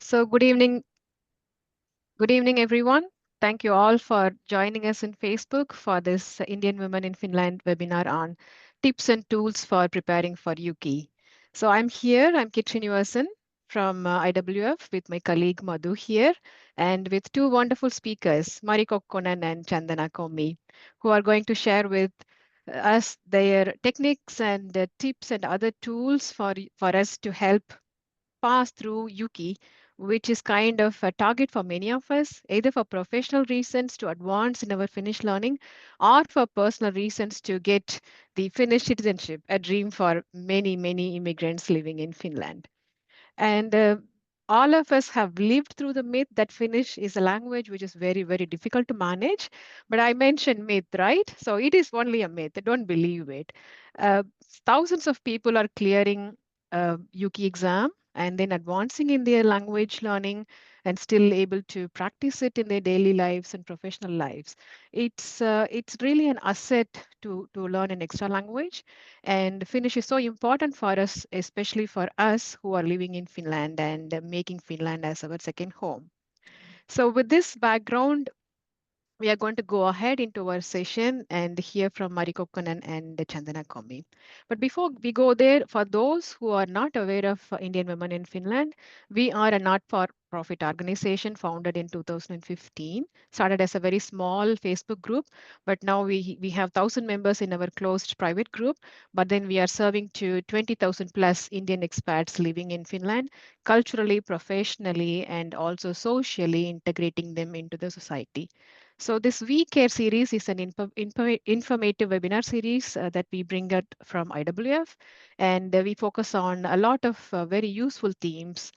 So, good evening, everyone. Thank you all for joining us in Facebook for this Indian Women in Finland webinar on tips and tools for preparing for UKI. So, I'm Kit Srinivasan from IWF with my colleague Madhu here and with two wonderful speakers, Mari Kokkonen and Chandana Komi, who are going to share with us their techniques and tips and other tools for us to help pass through Yuki, which is kind of a target for many of us, either for professional reasons to advance in our Finnish learning or for personal reasons to get the Finnish citizenship, a dream for many, many immigrants living in Finland. And all of us have lived through the myth that Finnish is a language which is very, very difficult to manage. But I mentioned myth, right? So it is only a myth. Don't believe it. Uh, Thousands of people are clearing Yuki exam and then advancing in their language learning and still able to practice it in their daily lives and professional lives. It's really an asset to learn an extra language, and Finnish is so important for us, especially for us who are living in Finland and making Finland as our second home. So, with this background, we are going to go ahead into our session and hear from Mari Kokkonen and Chandana Komi. But before we go there, for those who are not aware of Indian Women in Finland, we are a not-for-profit organization founded in 2015, started as a very small Facebook group, but now we have 1,000 members in our closed private group, but then we are serving to 20,000 plus Indian expats living in Finland, culturally, professionally, and also socially integrating them into the society. So this Wecare series is an informative webinar series that we bring out from IWF, and we focus on a lot of very useful themes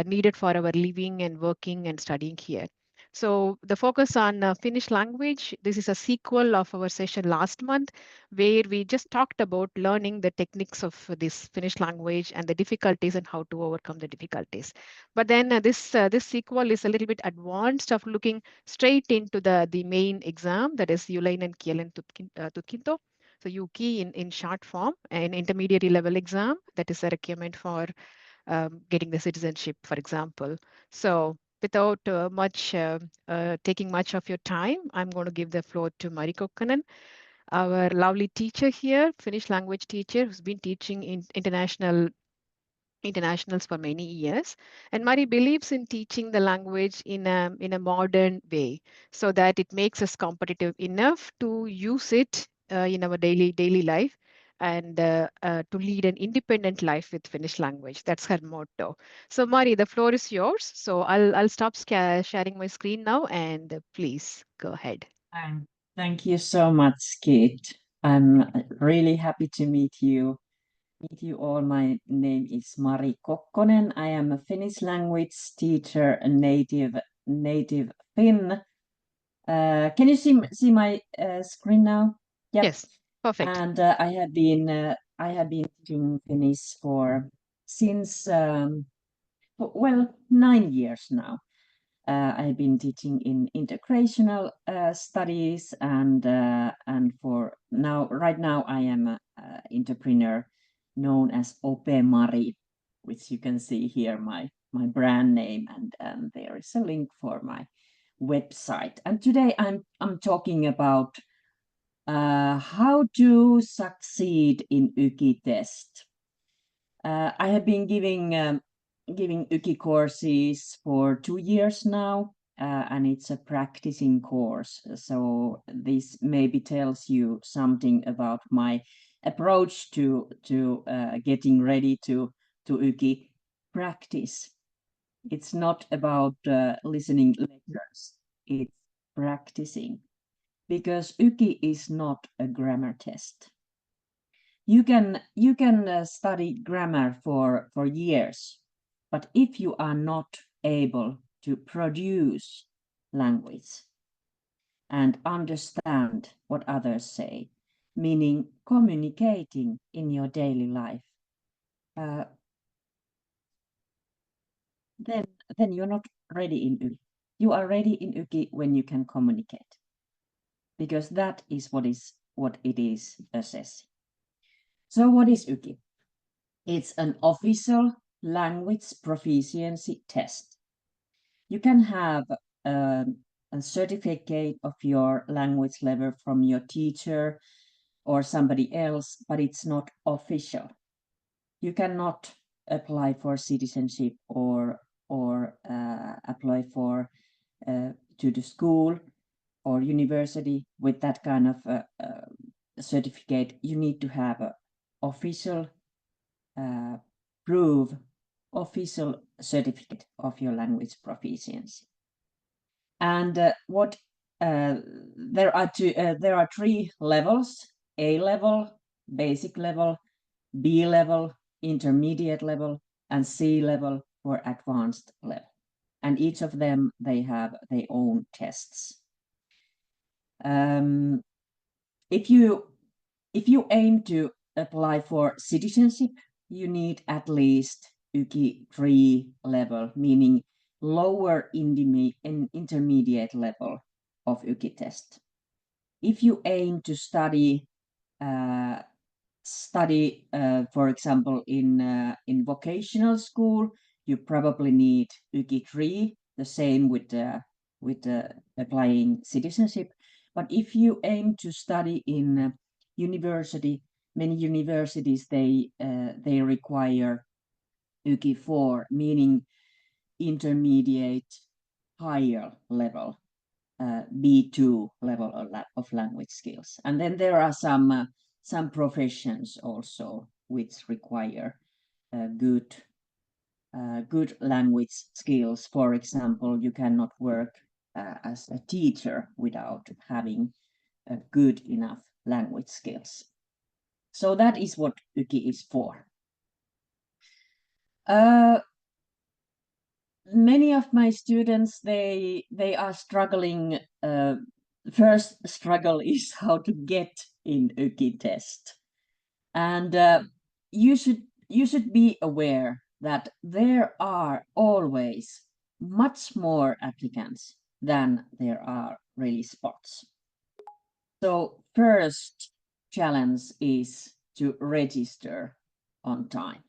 needed for our living and working and studying here. So the focus on Finnish language, this is a sequel of our session last month, where we just talked about learning the techniques of this Finnish language and the difficulties and how to overcome the difficulties. But then this sequel is a little bit advanced of looking straight into the main exam, that is Yulainen kielen tutkinto. So UKI in short form, an intermediary level exam that is a requirement for getting the citizenship, for example. So without taking much of your time, I'm going to give the floor to Mari Kokkonen, our lovely teacher here, Finnish language teacher who's been teaching in internationals for many years. And Mari believes in teaching the language in a modern way so that it makes us competitive enough to use it in our daily life and to lead an independent life with Finnish language. That's her motto. So Mari, the floor is yours. So I'll stop sharing my screen now and please go ahead. Um, Thank you so much, Kate. I'm really happy to meet you. Meet you all. My name is Mari Kokkonen. I am a Finnish language teacher, a native Finn. Can you see my screen now? Yep. Yes, perfect. And I have been teaching Finnish for since 9 years now. I've been teaching in integrational studies, and for now, right now, I am an entrepreneur known as Ope Mari, which you can see here, my brand name, and there is a link for my website. And today I'm talking about how to succeed in UKI test. I have been giving UKI courses for 2 years now, and it's a practicing course. So this maybe tells you something about my approach to getting ready to UKI practice. It's not about listening lectures. It's practicing, because UKI is not a grammar test. You can study grammar for years, but if you are not able to produce language and understand what others say, meaning communicating in your daily life, uh, then you're not ready in UKI. You are ready in UKI when you can communicate, because that is what it is assessing. So what is UKI? It's an official language proficiency test. You can have a certificate of your language level from your teacher or somebody else, but it's not official. You cannot apply for citizenship or apply for to the school or university with that kind of certificate. You need to have a official proof, official certificate of your language proficiency. And what there are three levels: A level, basic level, B level, intermediate level, and C level for advanced level. And each of them, they have their own tests. If you aim to apply for citizenship, you need at least YKI 3 level, meaning lower intermediate level of YKI test. If you aim to study, for example, in vocational school, you probably need YKI 3, the same with applying citizenship. But if you aim to study in university, many universities they require YKI 4, meaning intermediate higher level, B2 level of language skills. And then there are some professions also which require good language skills. For example, you cannot work as a teacher without having good enough language skills. So that is what YKI is for. Many of my students, they are struggling. First struggle is how to get in YKI test. And you should be aware that there are always much more applicants than there are really spots. So first challenge is to register on time.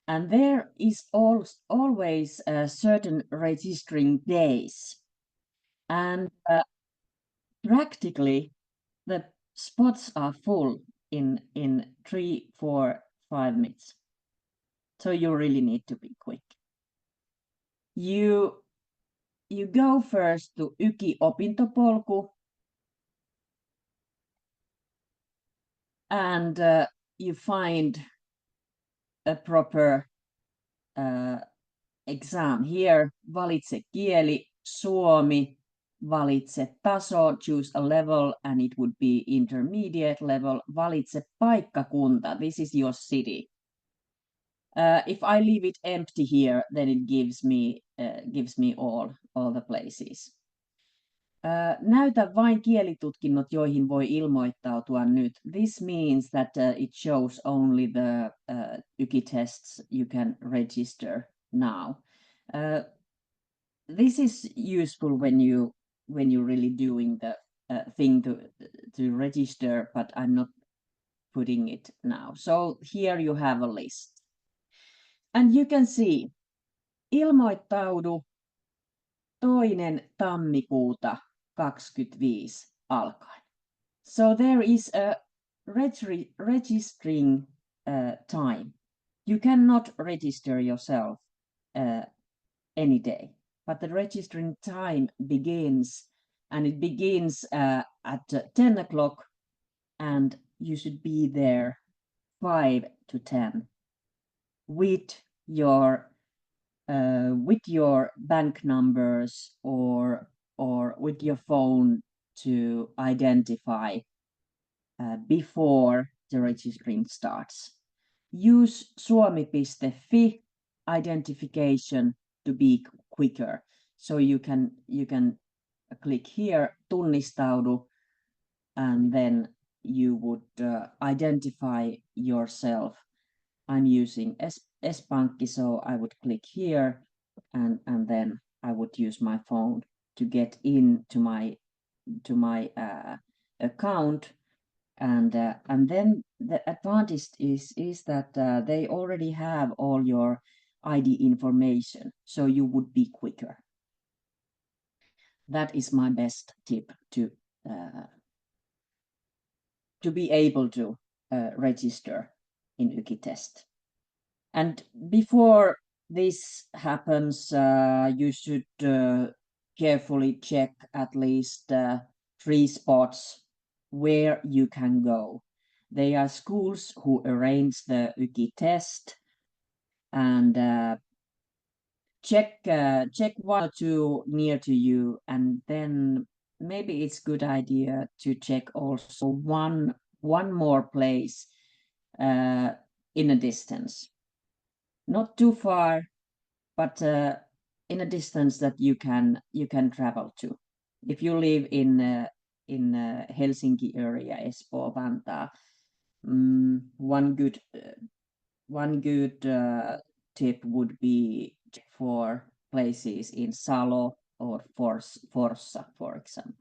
And there is always certain registering days. And practically the spots are full in 3, 4, 5 minutes. So you really need to be quick. You go first to YKI opintopolku, and you find a proper exam here. Valitse kieli, suomi, valitse taso, choose a level, and it would be intermediate level. Valitse paikkakunta, this is your city. If I leave it empty here, then it gives me all the places. Näytä vain kielitutkinnot, joihin voi ilmoittautua nyt. This means that it shows only the YKI tests you can register now. This is useful when you really doing the thing to register, but I'm not putting it now. So here you have a list. And you can see, ilmoittaudu 2. tammikuuta 25 alkaen. So there is a registering time. You cannot register yourself any day, but the registering time begins, and it begins at 10 o'clock, and you should be there 5 to 10 with your bank numbers or with your phone to identify before the registering starts. Use suomi.fi identification to be quicker. So you can click here, tunnistaudu, and then you would identify yourself. I'm using S-Pankki, so I would click here, and then I would use my phone to get into my account, and then the advantage is that they already have all your ID information, so you would be quicker. That is my best tip to be able to register in YKI-test. And before this happens, you should carefully check at least 3 spots where you can go. They are schools who arrange the YKI-test, and check 1 or 2 near to you, and then maybe it's good idea to check also one more place in a distance, not too far, but in a distance that you can travel to. If you live in Helsinki area, Espoo, Vantaa, one good tip would be for places in Salo or Forssa, for example.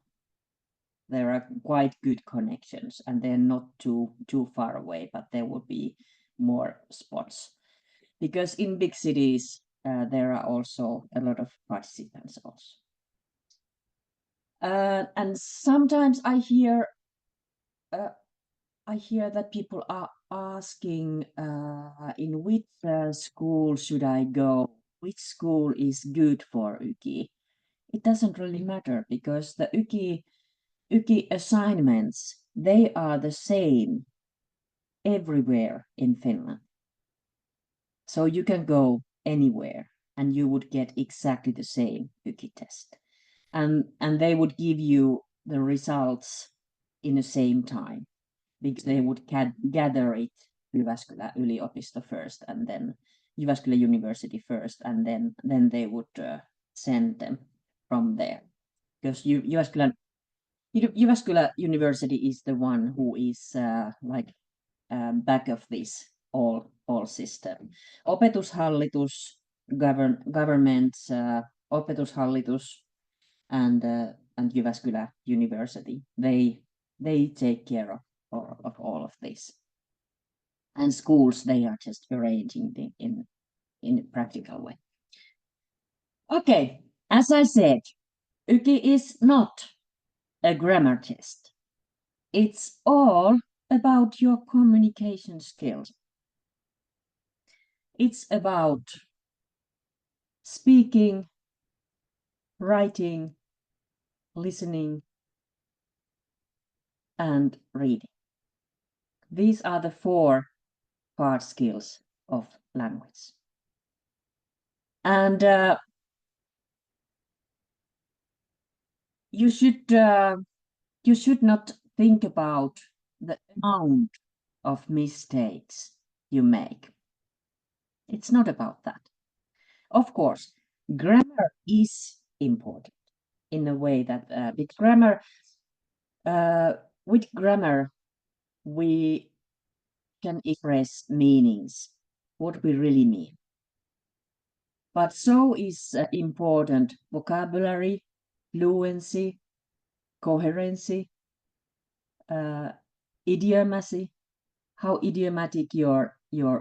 There are quite good connections, and they're not too far away, but there will be more spots. Because in big cities, there are also a lot of participants also. And sometimes I hear that people are asking, in which school should I go? Which school is good for YKI? It doesn't really matter, because the YKI assignments, they are the same everywhere in Finland. So you can go anywhere and you would get exactly the same YKI test. And they would give you the results in the same time, because they would gather it Jyväskylä yliopisto first, and then Jyväskylä University first, and then they would send them from there. Because Jyväskylä University is the one who is like back of this all system. Opetushallitus, governments, Opetushallitus and Jyväskylä University, they take care of all of this. And schools, they are just arranging in a practical way. Okay, as I said, YKI is not a grammar test. It's all about your communication skills. It's about speaking, writing, listening, and reading. These are the 4 hard skills of language. And you should not think about the amount of mistakes you make. It's not about that. Of course, grammar is important in a way that with grammar we can express meanings, what we really mean. But so is important vocabulary, fluency, coherency, idiomacy, how idiomatic your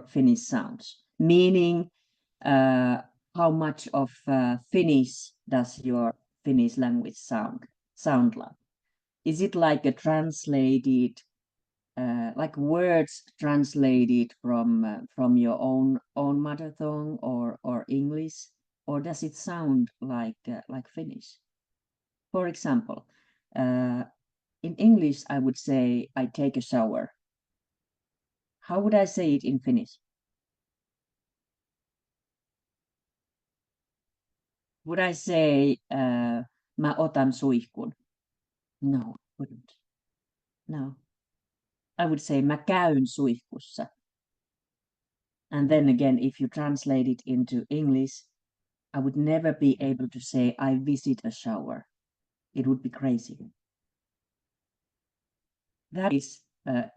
Finnish sounds, meaning how much of Finnish does your Finnish language sound like? Is it like a translated, like words translated from your own mother tongue or English, or does it sound like Finnish? For example, in English, I would say I take a shower. How would I say it in Finnish? Would I say mä otan suihkun? No, wouldn't. No. I would say mä käyn suihkussa. And then again, if you translate it into English, I would never be able to say I visit a shower. It would be crazy. That is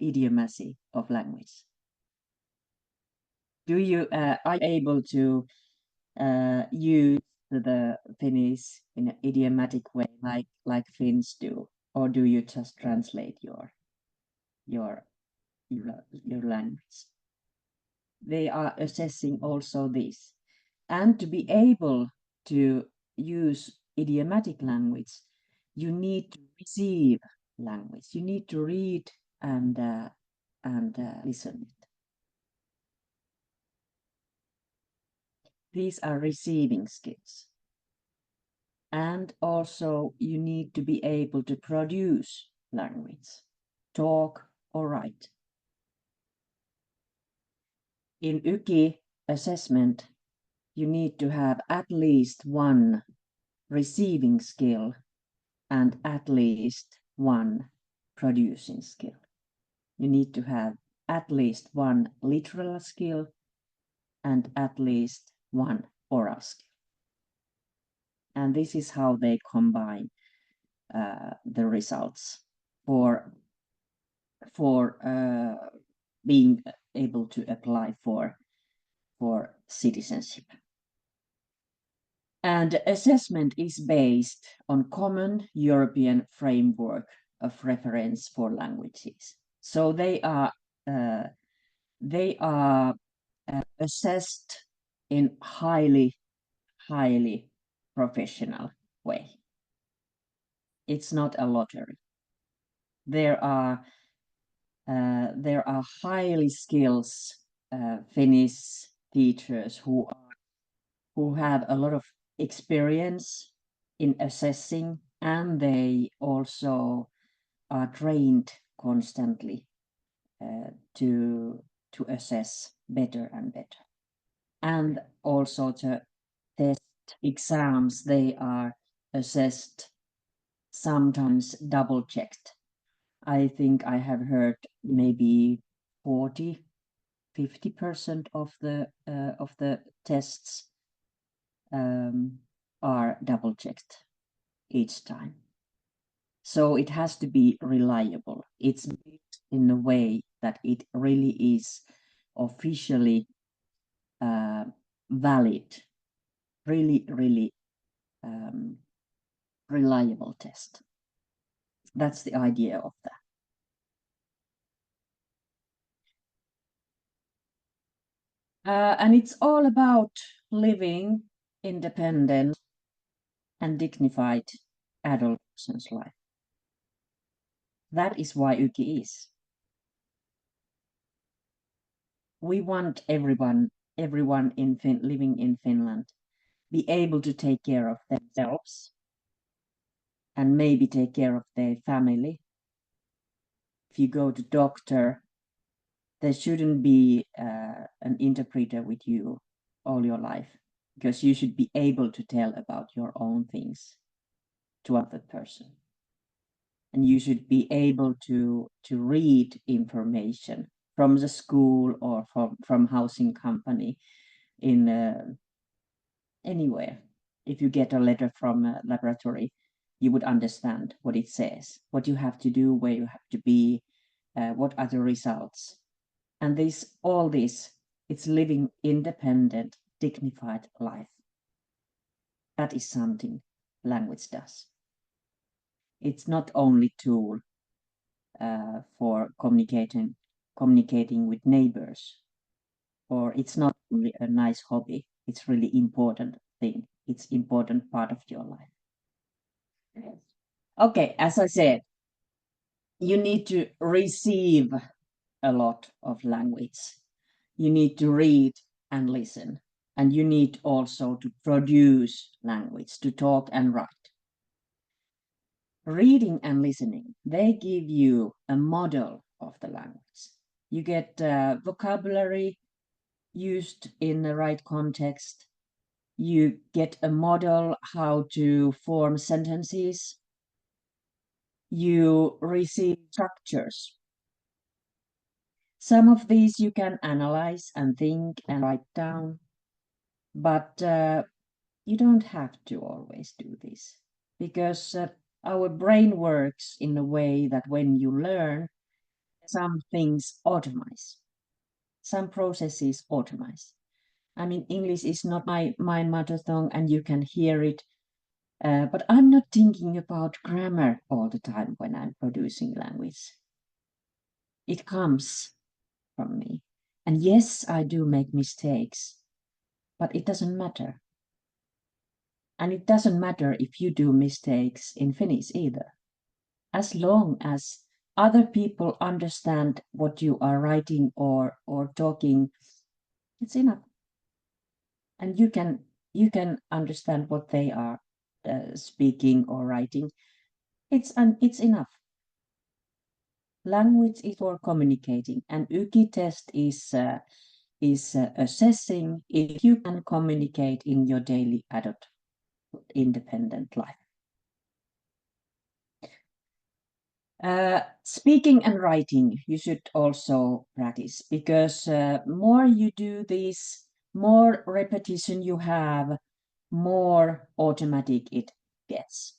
idiomacy of language. Are you able to use the Finnish in an idiomatic way, like Finns do, or do you just translate your language? They are assessing also this, and to be able to use idiomatic language, you need to receive language. You need to read and listen it. These are receiving skills. And also you need to be able to produce language, talk or write. In YKI assessment, you need to have at least one receiving skill and at least one producing skill. You need to have at least one literal skill and at least one oral skill. And this is how they combine the results for being able to apply for citizenship. And assessment is based on common European framework of reference for languages. So they are assessed in highly professional way. It's not a lottery. There are highly skilled Finnish teachers who have a lot of experience in assessing, and they also are trained constantly to assess better and better. And also the test exams, they are assessed, sometimes double checked. I think I have heard maybe 40-50% of the tests are double checked each time. So it has to be reliable. It's built in a way that it really is officially valid, really reliable test. That's the idea of that. And it's all about living independent and dignified adult person's life. That is why YKI is. We want everyone living in Finland be able to take care of themselves and maybe take care of their family. If you go to doctor, there shouldn't be an interpreter with you all your life, because you should be able to tell about your own things to other person. And you should be able to read information from the school or from housing company in anywhere. If you get a letter from a laboratory, you would understand what it says, what you have to do, where you have to be, what are the results. And all this, it's living independent, dignified life. That is something language does. It's not only tool for communicating with neighbors, or it's not only a nice hobby. It's really important thing. It's important part of your life. Okay, as I said, you need to receive a lot of language. You need to read and listen, and you need also to produce language, to talk and write. Reading and listening, they give you a model of the language. You get vocabulary used in the right context. You get a model how to form sentences. You receive structures. Some of these you can analyze and think and write down, but you don't have to always do this, because our brain works in a way that when you learn, some things automate, some processes automate. I mean, English is not my mother tongue, and you can hear it, but I'm not thinking about grammar all the time when I'm producing language. It comes from me. And yes, I do make mistakes, but it doesn't matter. And it doesn't matter if you do mistakes in Finnish either. As long as other people understand what you are writing or talking, it's enough. And you can understand what they are speaking or writing. It's enough. Language is for communicating, and YKI test is assessing if you can communicate in your daily adult independent life. Speaking and writing, you should also practice, because more you do this, more repetition you have, more automatic it gets.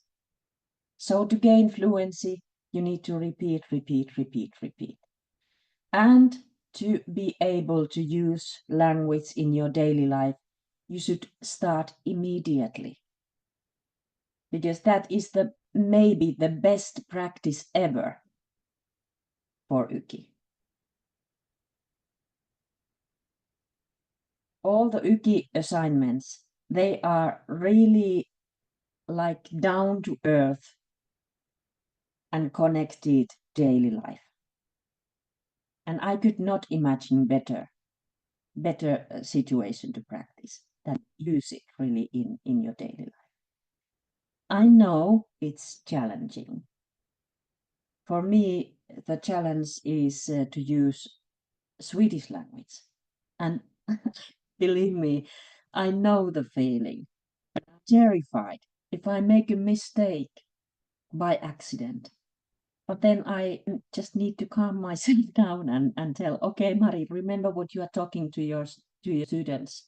So to gain fluency, you need to repeat, repeat, repeat, repeat. And to be able to use language in your daily life, you should start immediately, because that is maybe the best practice ever for YKI. All the YKI assignments, they are really like down to earth and connected daily life. And I could not imagine better situation to practice than use it really in your daily life. I know it's challenging. For me, the challenge is to use Swedish language. And believe me, I know the feeling. I'm terrified if I make a mistake by accident. But then I just need to calm myself down and tell, okay, Mari, remember what you are talking to your students.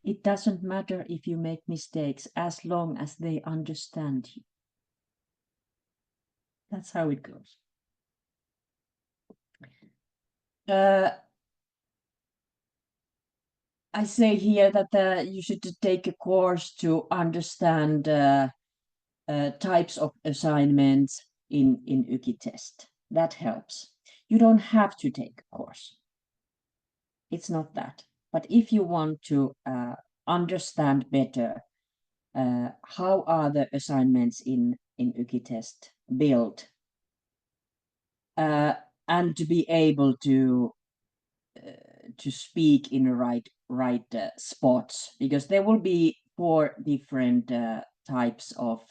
It doesn't matter if you make mistakes as long as they understand you. That's how it goes. I say here that you should take a course to understand types of assignments in YKI test. That helps. You don't have to take a course. It's not that. But if you want to understand better how are the assignments in YKI test built, and to be able to speak in the right spots, because there will be 4 different types of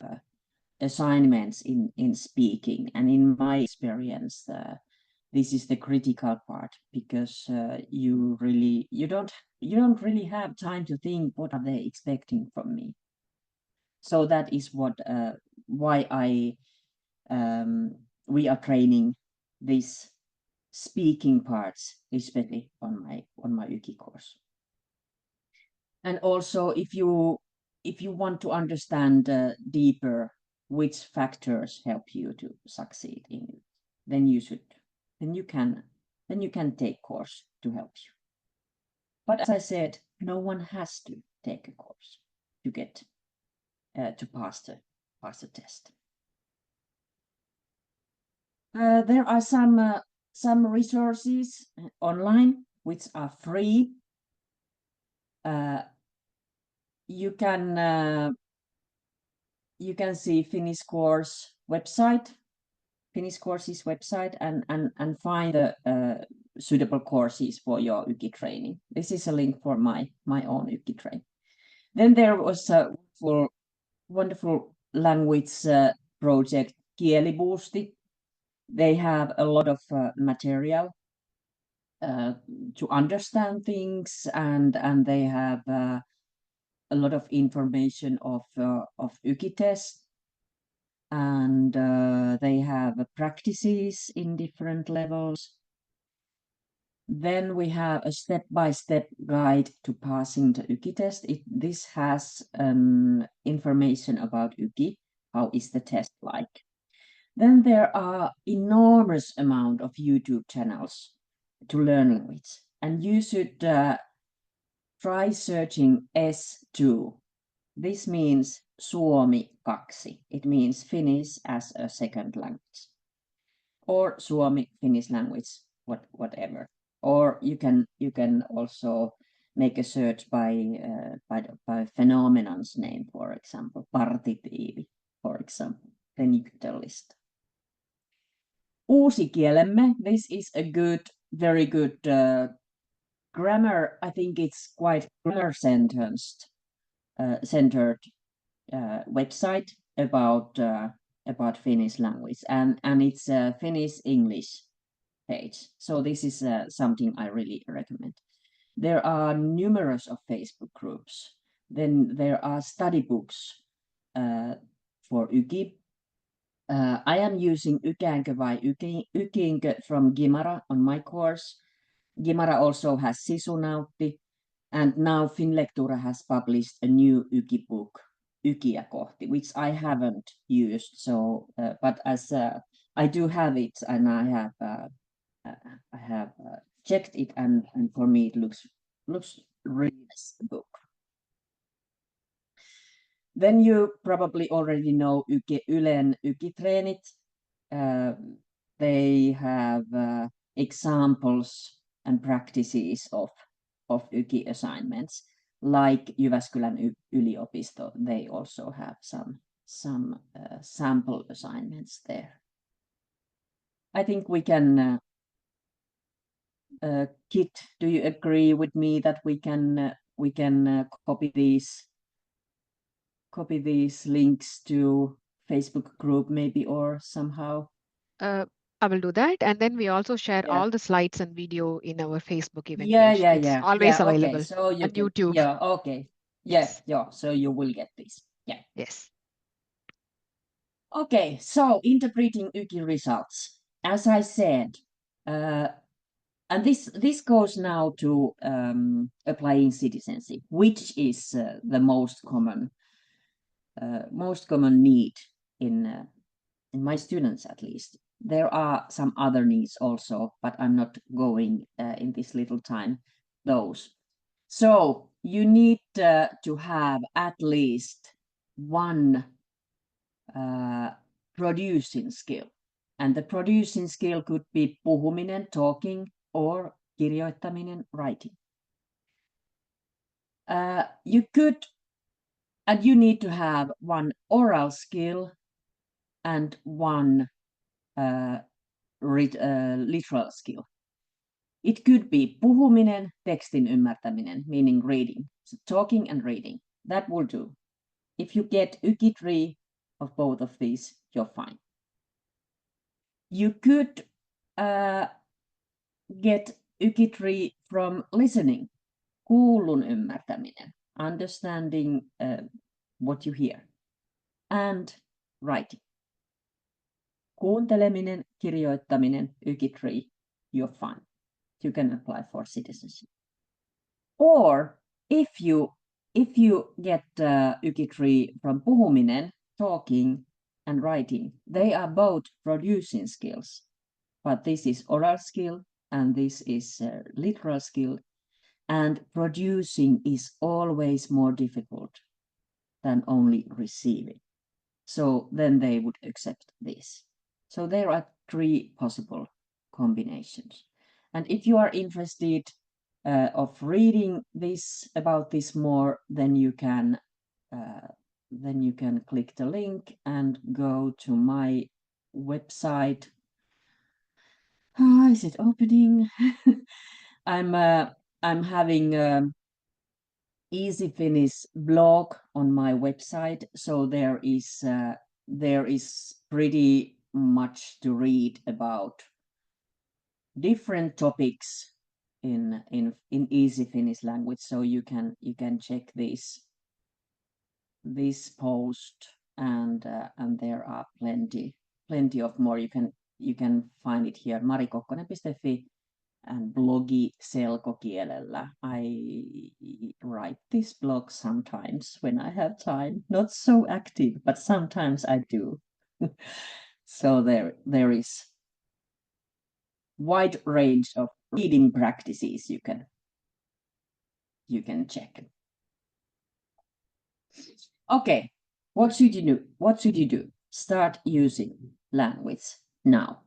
assignments in speaking, and in my experience this is the critical part, because you don't really have time to think what are they expecting from me. So that is what why we are training these speaking parts, especially on my YKI course. And also, if you want to understand deeper which factors help you to succeed in it, then you can take course to help you. But as I said, no one has to take a course to get to pass the test. There are some resources online which are free. You can see Finnish course website, Finnish courses website, and find the suitable courses for your YKI training. This is a link for my own YKI training. Then there was a wonderful language project, Kieliboosti. They have a lot of material to understand things, and they have a lot of information of YKI test, and they have practices in different levels. Then we have a step-by-step guide to passing the YKI test. This has information about YKI, how is the test like. Then there are enormous amount of YouTube channels to learn language, and you should try searching S2. This means Suomi 2. It means Finnish as a second language, or Suomi Finnish language, whatever. Or you can also make a search by phenomenon's name, for example, partitiivi, for example, then you get a list. Uusi kielemme, this is a good, very good grammar. I think it's quite grammar centered website about Finnish language, and it's a Finnish English page. So this is something I really recommend. There are numerous of Facebook groups. Then there are study books for YKI. I am using Ykänkö vai Ykinkö from Gimara on my course. Gimara also has Sisunautti, and now Finlectura has published a new YKI book, Ykiä kohti, which I haven't used. So, but as I do have it, and I have checked it, and for me it looks really nice book. Then you probably already know Ylen YKI-treenit. They have examples and practices of YKI assignments, like Jyväskylän yliopisto. They also have some sample assignments there. I think we can. Kit, do you agree with me that we can copy these links to Facebook group maybe, or somehow? I will do that. And then we also share Yeah. all the slides and video in our Facebook event Yeah, page. It's always okay. available So you on can, YouTube. yeah, okay. Yes. Yeah. So you will get this. Yeah. Yes. Okay. So interpreting YKI results, as I said, and this goes now to applying citizenship, which is the most common need in my students, at least. There are some other needs also, but I'm not going in this little time those. So you need to have at least one producing skill. And the producing skill could be puhuminen, talking, or kirjoittaminen, writing. You need to have one oral skill and one literal skill. It could be puhuminen, tekstin ymmärtäminen, meaning reading. So talking and reading. That will do. If you get YKI 3 of both of these, you're fine. You could get YKI 3 from listening. Kuullun ymmärtäminen. Understanding what you hear. And writing. Kuunteleminen, kirjoittaminen, YKI 3, you're fine. You can apply for citizenship. Or if you get YKI 3 from puhuminen, talking, and writing, they are both producing skills, but this is oral skill and this is literal skill, and producing is always more difficult than only receiving. So then they would accept this. So there are 3 possible combinations. And if you are interested of reading about this more, then you can click the link and go to my website. Is it opening? I'm having Easy Finnish blog on my website, so there is pretty much to read about different topics in Easy Finnish language. So you can check this post, and there are plenty of more. You can find it here, marikokkonen.fi and blogi selkokielellä. I write this blog sometimes when I have time. Not so active, but sometimes I do. So there is wide range of reading practices you can check. Okay, what should you do? What should you do? Start using language now.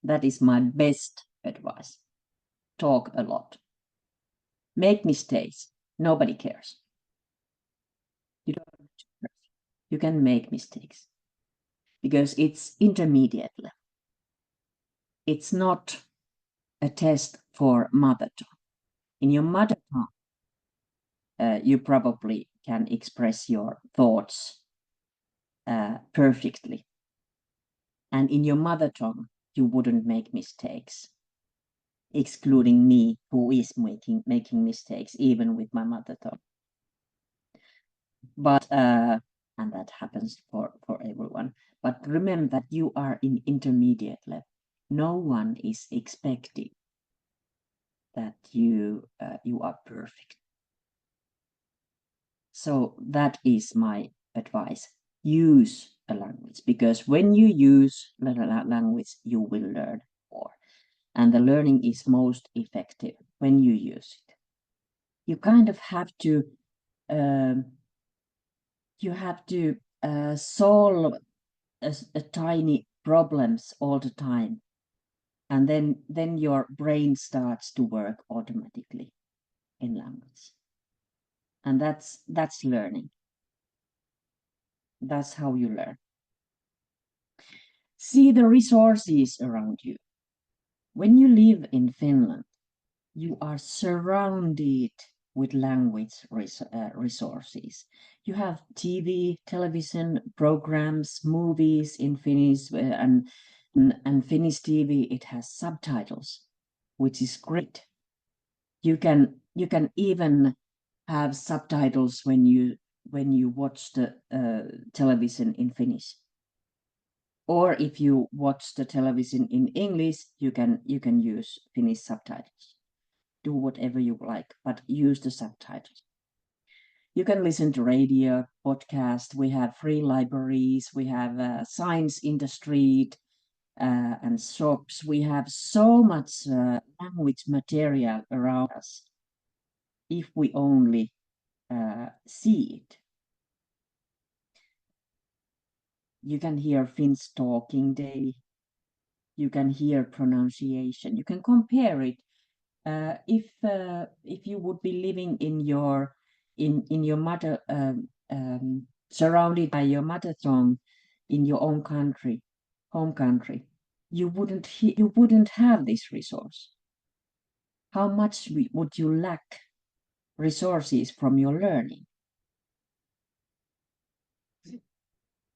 That is my best advice. Talk a lot. Make mistakes. Nobody cares. You don't have to be perfect. You can make mistakes because it's intermediate level. It's not a test for mother tongue. In your mother tongue, you probably can express your thoughts perfectly. And in your mother tongue, you wouldn't make mistakes, excluding me, who is making mistakes, even with my mother tongue. But and that happens for everyone. But remember that you are in intermediate level. No one is expecting that you are perfect. So that is my advice. Use a language, because when you use language, you will learn more. And the learning is most effective when you use it. You kind of have to um, solve a tiny problems all the time, and then your brain starts to work automatically in language, and that's learning. That's how you learn. See the resources around you. When you live in Finland, you are surrounded with language resources. You have TV, television programs, movies in Finnish, and Finnish TV. It has subtitles, which is great. You can even have subtitles when you watch the television in Finnish. Or if you watch the television in English, you can use Finnish subtitles. Do whatever you like, but use the subtitles. You can listen to radio, podcast. We have free libraries. We have signs in the street and shops. We have so much language material around us if we only see it. You can hear Finns talking daily. You can hear pronunciation. You can compare it. If you would be living in your mother surrounded by your mother tongue in your own country, home country, you wouldn't have this resource. How much would you lack resources from your learning?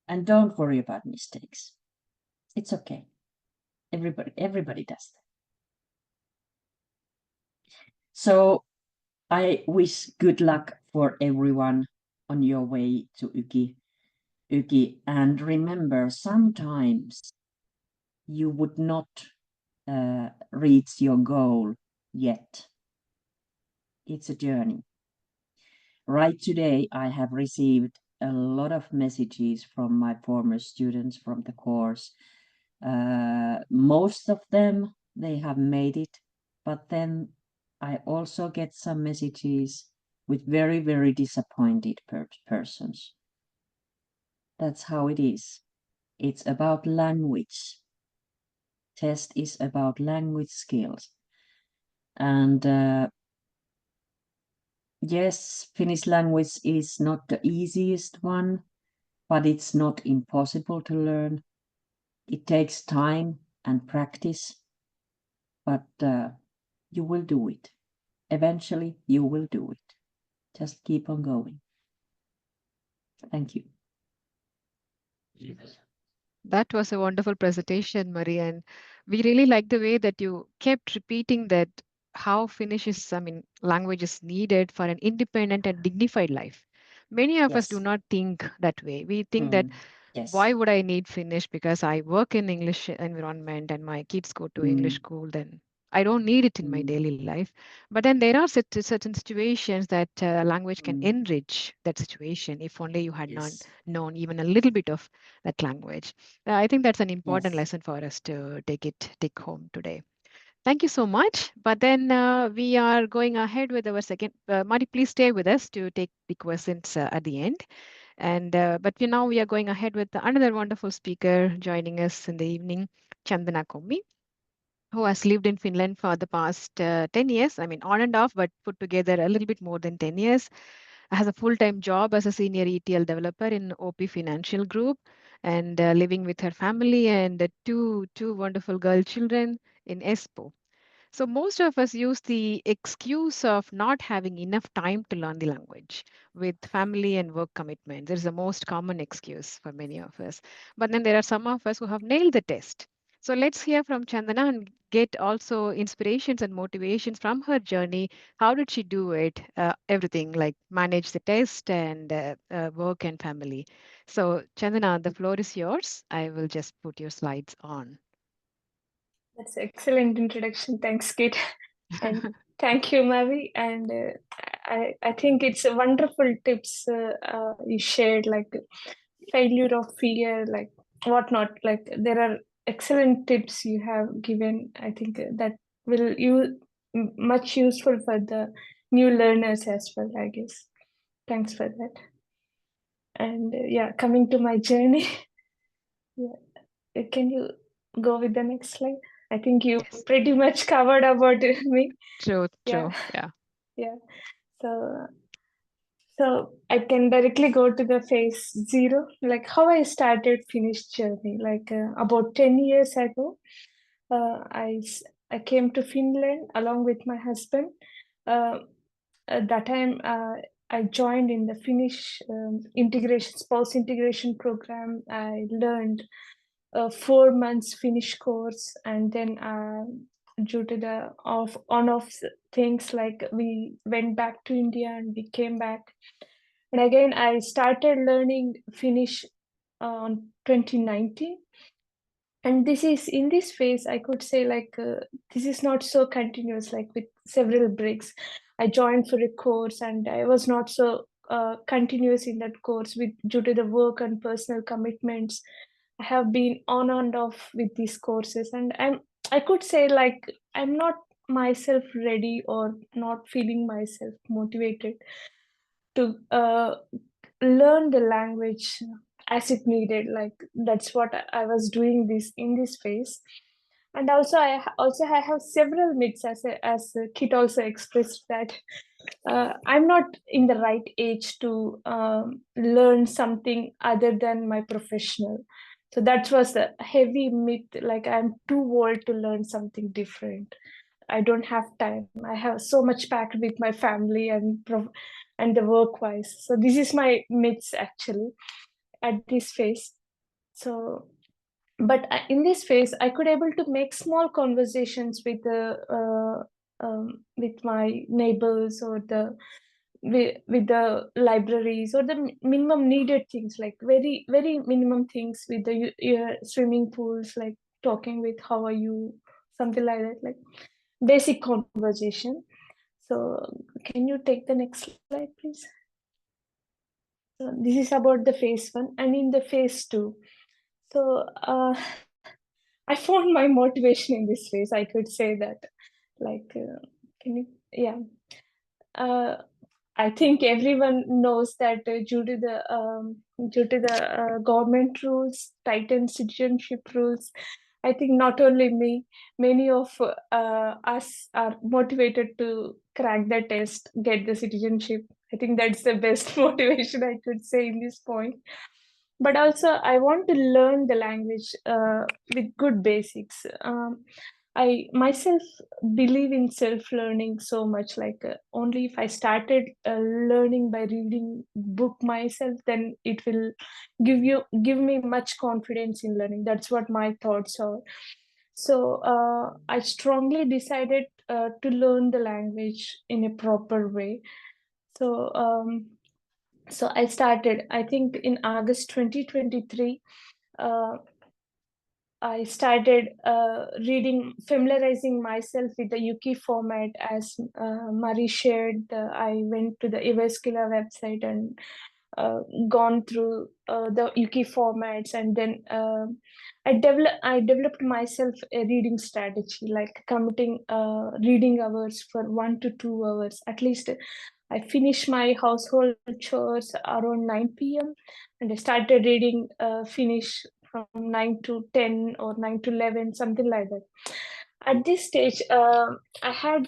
And don't worry about mistakes. It's okay. Everybody does that. So I wish good luck for everyone on your way to Uki. And remember, sometimes you would not reach your goal yet. It's a journey. Right today, I have received a lot of messages from my former students from the course. Most of them, they have made it, but then I also get some messages with very, very disappointed persons. That's how it is. It's about language. Test is about language skills. And yes, Finnish language is not the easiest one, but it's not impossible to learn. It takes time and practice, but you will do it. Eventually, you will do it. Just keep on going. Thank you. That was a wonderful presentation, Marie, and we really like the way that you kept repeating that how Finnish is, I mean, language is needed for an independent and dignified life. Many of us do Yes. not think that way. We think that Yes. why would I need Finnish because I work in English environment and my kids go to English Mm. school, then I don't need it in my Mm. daily life. But then there are certain situations that language can Mm. enrich that situation if only you had not Yes. known even a little bit of that language. I think that's an important Yes. lesson for us to take home today. Thank you so much. But then we are going ahead with our second. Mari, please stay with us to take the questions at the end. And but now we are going ahead with another wonderful speaker joining us in the evening, Chandana Kommi. who has lived in Finland for the past 10 years. I mean, on and off, but put together a little bit more than 10 years. Has a full-time job as a senior ETL developer in OP Financial Group, and living with her family and two wonderful girl children in Espoo. So most of us use the excuse of not having enough time to learn the language with family and work commitments. It's the most common excuse for many of us. But then there are some of us who have nailed the test. So let's hear from Chandana and get also inspirations and motivations from her journey. How did she do it? Everything like manage the test and work and family. So Chandana, the floor is yours. I will just put your slides on. That's an excellent introduction. Thanks, Kate. And thank you, Mavi. And I think it's a wonderful tips you shared, like failure of fear, like whatnot. Like there are excellent tips you have given. I think that will much useful for the new learners as well, I guess. Thanks for that. And yeah, coming to my journey, yeah, can you go with the next slide? I think you Yes. pretty much covered about me. True, Yeah, true. Yeah. yeah. So, so I can directly go to the phase zero, like how I started Finnish journey. Like about 10 years ago, uh, I s- I came to Finland along with my husband. Uh, at that time, I joined in the Finnish integration spouse integration program. I learned a 4 months Finnish course, and then due to the off on off things, like we went back to India and we came back, and again I started learning Finnish on 2019. And this is in this phase I could say, like this is not so continuous, like with several breaks. I joined for a course and I was not so continuous in that course with due to the work and personal commitments. I have been on and off with these courses, and I could say, like, I'm not myself ready or not feeling myself motivated to learn the language as it needed. Like that's what I was doing this in this phase. And also I have several myths, as Kit also expressed, that I'm not in the right age to learn something other than my professional. So that was a heavy myth, like I'm too old to learn something different. I don't have time. I have so much packed with my family and the work wise. So this is my myths actually at this phase. So, but in this phase, I could able to make small conversations with my neighbors, or with the libraries, or the minimum needed things, like very very minimum things, with the swimming pools, like talking with how are you, something like that, like basic conversation. So can you take the next slide, please? So this is about the phase one, and in the phase two. So I found my motivation in this phase. I could say that, like, can you? Yeah. Uh, I think everyone knows that due to the government rules, tightened citizenship rules, I think not only me, many of us are motivated to crack the test, get the citizenship. I think that's the best motivation I could say in this point. But also, I want to learn the language with good basics. I myself believe in self-learning so much. Like only if I started learning by reading book myself, then it will give me much confidence in learning. That's what my thoughts are. So I strongly decided to learn the language in a proper way. So so I started, I think in August 2023. Uh, I started familiarizing myself with the Yuki format, as Marie shared. I went to the Eveskila website and uh, gone through the Yuki formats, and then I developed myself a reading strategy, like committing reading hours for 1 to 2 hours at least. I finished my household chores around 9 p.m. and I started reading finish from 9 to 10 or 9 to 11, something like that. At this stage, I had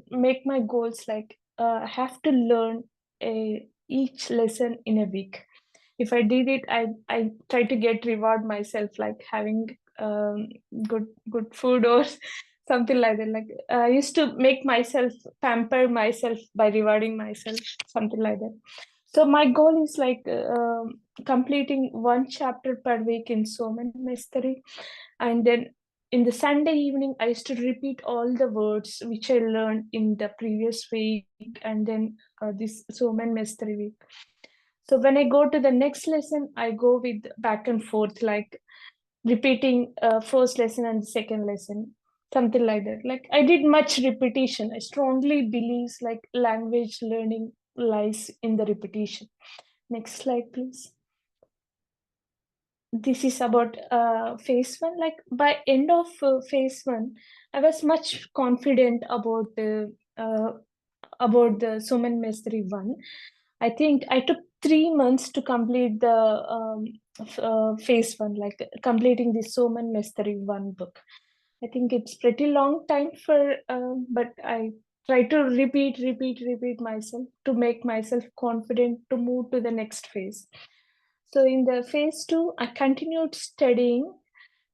make my goals like I have to learn each lesson in a week. If I did it, I try to get reward myself, like having good food or something like that. Like I used to make myself pamper myself by rewarding myself, something like that. So my goal is like completing one chapter per week in Soman Mestari, and then in the Sunday evening, I used to repeat all the words which I learned in the previous week, and then this Soman Mestari week. So when I go to the next lesson, I go with back and forth, like repeating first lesson and second lesson, something like that. Like I did much repetition. I strongly believe like language learning lies in the repetition. Next slide, please. This is about phase one. Like by end of phase one, I was much confident about the Suman Mestri one. I think I took 3 months to complete the phase one, like completing the Soman Mestri one book. I think it's pretty long time for, but I try to repeat myself to make myself confident to move to the next phase. So in the phase two, I continued studying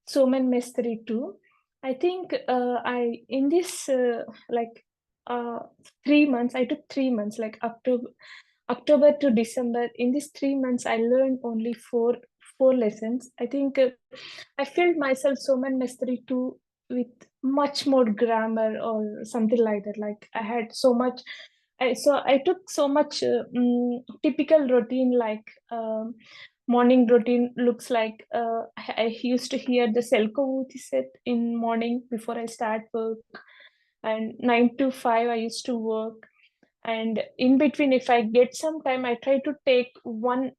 Soman Mestri too. I think I in this like uh, 3 months. I took 3 months, like October to December. In these 3 months, I learned only four lessons. I think I filled myself Soman Mestri too with much more grammar or something like that. Like I had so much. I took so much typical routine, like morning routine looks like I used to hear the Selko set in morning before I start work, and 9 to 5 I used to work, and in between if I get some time I try to take one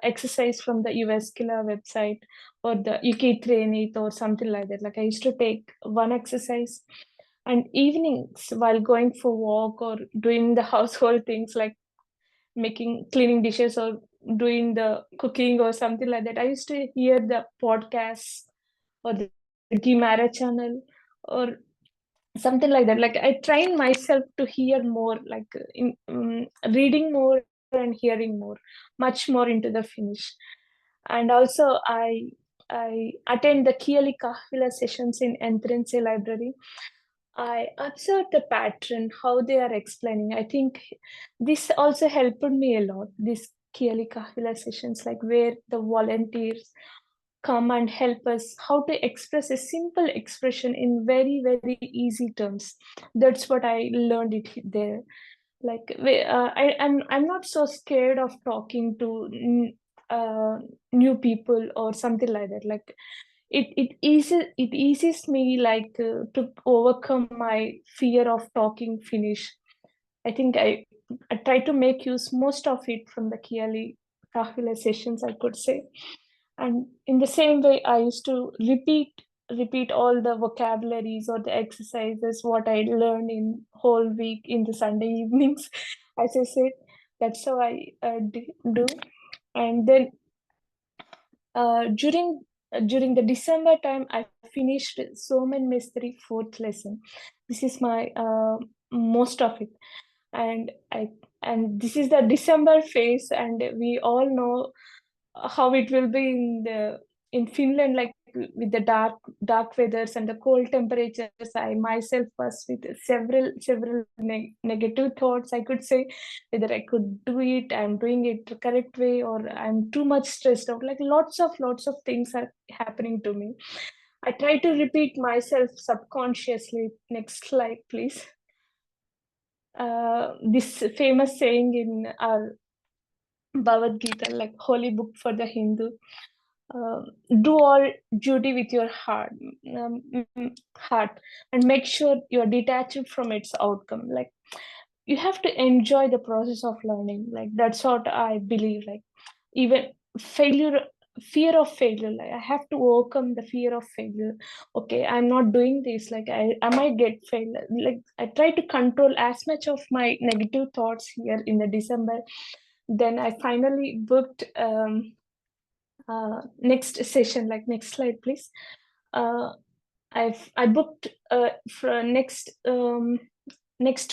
exercise from the US Killer website or the YKI train it or something like that. Like I used to take one exercise, and evenings while going for walk or doing the household things like making cleaning dishes or doing the cooking or something like that, I used to hear the podcasts or the Gimara channel or something like that. Like I train myself to hear more, like reading more and hearing more, much more into the finish. And also I attend the Kiali Kahvila sessions in Entrance Library. I observed the pattern, how they are explaining. I think this also helped me a lot. This Kiali Kahvila sessions, like where the volunteers come and help us how to express a simple expression in very easy terms. That's what I learned it there. Like I'm not so scared of talking to uh, new people or something like that. Like it eases me like to overcome my fear of talking Finnish. I think I try to make use most of it from the Kiali Kahvila sessions, I could say. And in the same way, I used to repeat all the vocabularies or the exercises what I learned in whole week in the Sunday evenings. As I said, that's how I do. And then during the December time, I finished Soman Mestri fourth lesson. This is my most of it, and this is the December phase, and we all know how it will be in Finland, like with the dark weathers and the cold temperatures. I myself was with several negative thoughts, I could say, whether I could do it, I'm doing it the correct way, or I'm too much stressed out. Like lots of things are happening to me. I try to repeat myself subconsciously. Next slide, please. This famous saying in our Bhagavad Gita, like holy book for the Hindu, uh, do all duty with your um, heart, and make sure you're detached from its outcome. Like you have to enjoy the process of learning. Like that's what I believe. Like even failure, fear of failure, like I have to overcome the fear of failure. Okay, I'm not doing this, like I might get failed. Like I try to control as much of my negative thoughts here in the December. Then I finally booked next session. Like next slide, please. uh, I booked for next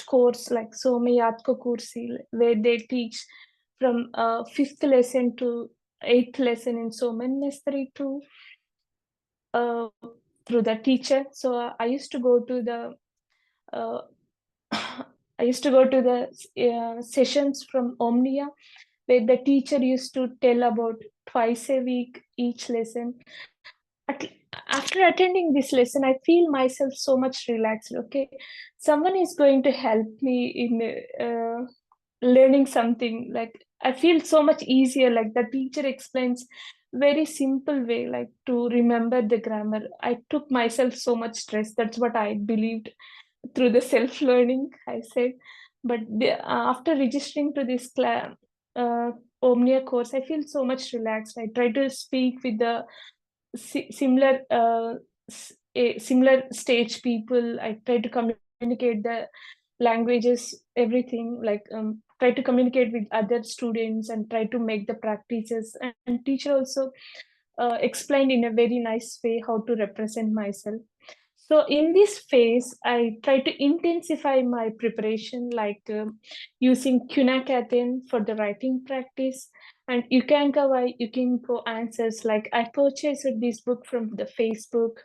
course like Somayatko Kursi, where they teach from 5th lesson to 8th lesson in Soman Mestari to through the teacher. So I used to go to the uh, I used to go to the sessions from Omnia, where the teacher used to tell about twice a week each lesson. After attending this lesson, I feel myself so much relaxed. Okay, someone is going to help me in learning something. Like I feel so much easier. Like the teacher explains very simple way, like to remember the grammar. I took myself so much stress. That's what I believed through the self learning. I said, but after registering to this uh, Omnia course, I feel so much relaxed. I try to speak with the similar similar stage people. I try to communicate the languages, everything, like try to communicate with other students and try to make the practices. And teacher also explained in a very nice way how to represent myself. So in this phase, I try to intensify my preparation, like using Kunakaten for the writing practice and Yukankawai Yukinko answers. Like I purchased this book from the Facebook,